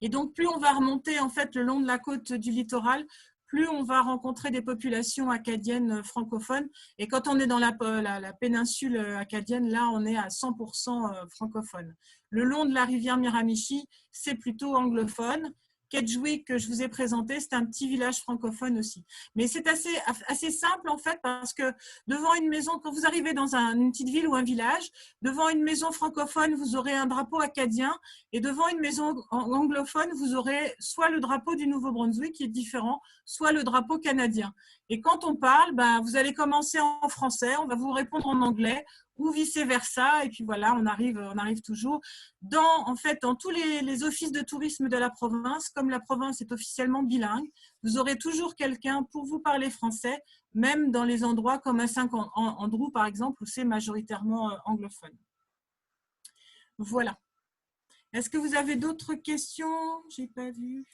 Et donc, plus on va remonter en fait le long de la côte du littoral, plus on va rencontrer des populations acadiennes francophones. Et quand on est dans la péninsule acadienne, là, on est à 100% francophone. Le long de la rivière Miramichi, c'est plutôt anglophone. Kedgewick que je vous ai présenté, c'est un petit village francophone aussi. Mais c'est assez simple en fait parce que devant une maison, quand vous arrivez dans une petite ville ou un village, devant une maison francophone, vous aurez un drapeau acadien et devant une maison anglophone, vous aurez soit le drapeau du Nouveau-Brunswick qui est différent, soit le drapeau canadien. Et quand on parle, vous allez commencer en français, on va vous répondre en anglais ou vice-versa. Et puis voilà, on arrive toujours. En fait, dans tous les offices de tourisme de la province, comme la province est officiellement bilingue, vous aurez toujours quelqu'un pour vous parler français, même dans les endroits comme à Saint-Andrew, par exemple, où c'est majoritairement anglophone. Voilà. Est-ce que vous avez d'autres questions? Je n'ai pas vu.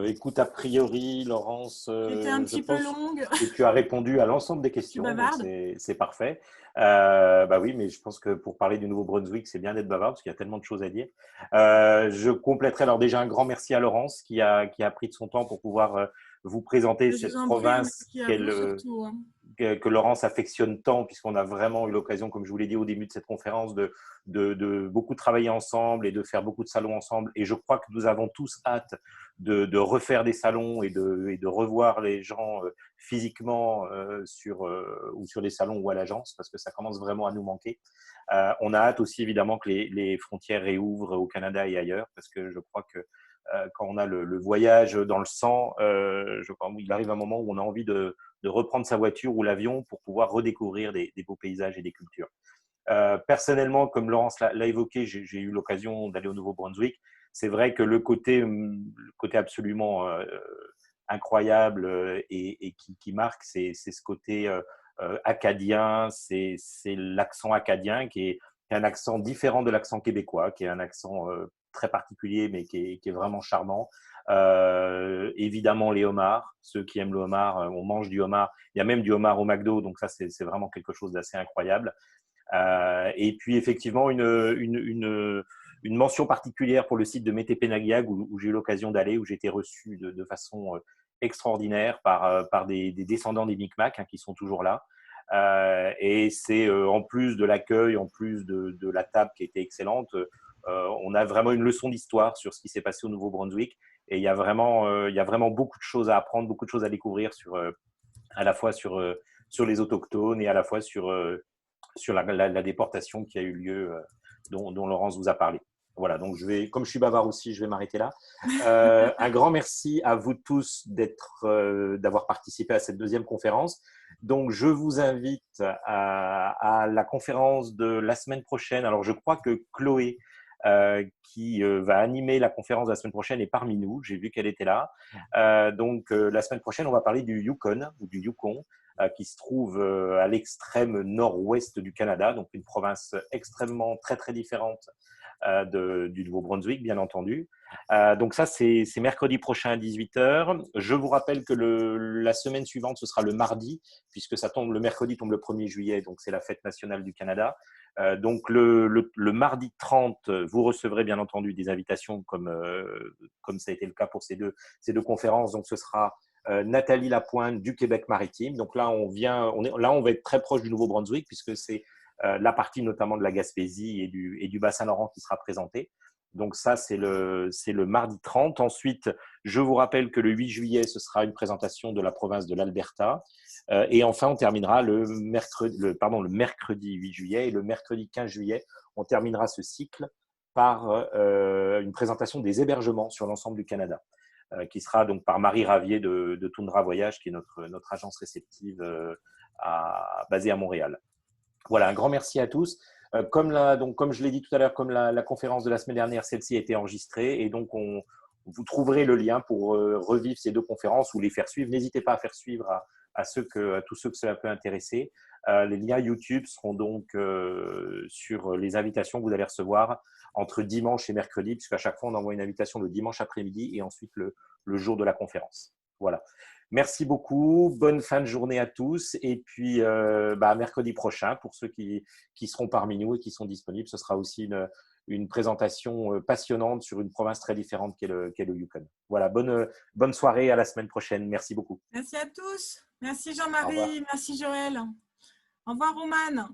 Écoute, a priori, Laurence, J'étais un je petit peu pense longue. que tu as répondu à l'ensemble des Je suis questions, donc bavarde. c'est parfait. Bah oui, mais je pense que pour parler du Nouveau-Brunswick, c'est bien d'être bavard parce qu'il y a tellement de choses à dire. Je compléterai alors déjà un grand merci à Laurence qui a pris de son temps pour pouvoir vous présenter Je vous cette en prie, province merci à vous surtout. que Laurence affectionne tant, puisqu'on a vraiment eu l'occasion, comme je vous l'ai dit au début de cette conférence, de beaucoup travailler ensemble et de faire beaucoup de salons ensemble. Et je crois que nous avons tous hâte de refaire des salons et de revoir les gens physiquement ou sur des salons ou à l'agence, parce que ça commence vraiment à nous manquer. On a hâte aussi évidemment que les frontières réouvrent au Canada et ailleurs, parce que je crois que quand on a le voyage dans le sang, je crois qu'il arrive un moment où on a envie de reprendre sa voiture ou l'avion pour pouvoir redécouvrir des beaux paysages et des cultures. Personnellement, comme Laurence l'a évoqué, j'ai eu l'occasion d'aller au Nouveau-Brunswick. C'est vrai que le côté absolument incroyable et qui marque, c'est ce côté acadien, c'est l'accent acadien qui est un accent différent de l'accent québécois, qui est un accent très particulier, mais qui est vraiment charmant. Évidemment, les homards. Ceux qui aiment le homard, on mange du homard. Il y a même du homard au McDo, donc ça, c'est vraiment quelque chose d'assez incroyable. Et puis, effectivement, une mention particulière pour le site de Mété-Pénaguiag où j'ai eu l'occasion d'aller, où j'ai été reçu de façon extraordinaire par des descendants des Micmacs qui sont toujours là. Et c'est en plus de l'accueil, en plus de la table qui était excellente, on a vraiment une leçon d'histoire sur ce qui s'est passé au Nouveau-Brunswick. Et il y a vraiment beaucoup de choses à apprendre, beaucoup de choses à découvrir à la fois sur les autochtones et à la fois sur la déportation qui a eu lieu, dont Laurence vous a parlé. Voilà, donc comme je suis bavard aussi, je vais m'arrêter là. Un grand merci à vous tous d'avoir participé à cette deuxième conférence. Donc, je vous invite à la conférence de la semaine prochaine. Alors, je crois que Chloé, qui va animer la conférence de la semaine prochaine, est parmi nous. J'ai vu qu'elle était là. Donc, la semaine prochaine, on va parler du Yukon ou du Yukon, qui se trouve à l'extrême nord-ouest du Canada, donc une province extrêmement très très différente du Nouveau-Brunswick, bien entendu. Donc ça, c'est mercredi prochain à 18h. Je vous rappelle que la semaine suivante, ce sera le mardi, puisque le mercredi tombe le 1er juillet, donc c'est la fête nationale du Canada. Donc le mardi 30, vous recevrez bien entendu des invitations comme ça a été le cas pour ces deux conférences. Donc ce sera Nathalie Lapointe du Québec maritime. Donc là, on va être très proche du Nouveau-Brunswick puisque c'est la partie notamment de la Gaspésie et du Bas-Saint-Laurent qui sera présentée. Donc ça, c'est le mardi 30. Ensuite, je vous rappelle que le 8 juillet, ce sera une présentation de la province de l'Alberta. Et enfin, on terminera le mercredi 8 juillet et le mercredi 15 juillet, on terminera ce cycle par une présentation des hébergements sur l'ensemble du Canada, qui sera donc par Marie Ravier de Tundra Voyage, qui est notre agence réceptive basée à Montréal. Voilà, un grand merci à tous. Comme je l'ai dit tout à l'heure, comme la conférence de la semaine dernière, celle-ci a été enregistrée et donc vous trouverez le lien pour revivre ces deux conférences ou les faire suivre. N'hésitez pas à faire suivre à tous ceux que cela peut intéresser. Les liens YouTube seront donc sur les invitations que vous allez recevoir entre dimanche et mercredi, puisqu'à chaque fois, on envoie une invitation le dimanche après-midi et ensuite le jour de la conférence. Voilà. Merci beaucoup. Bonne fin de journée à tous. Et puis, mercredi prochain, pour ceux qui seront parmi nous et qui sont disponibles, ce sera aussi une présentation passionnante sur une province très différente qu'est le Yukon. Voilà, bonne soirée. À la semaine prochaine. Merci beaucoup. Merci à tous. Merci Jean-Marie. Merci Joël. Au revoir Romane.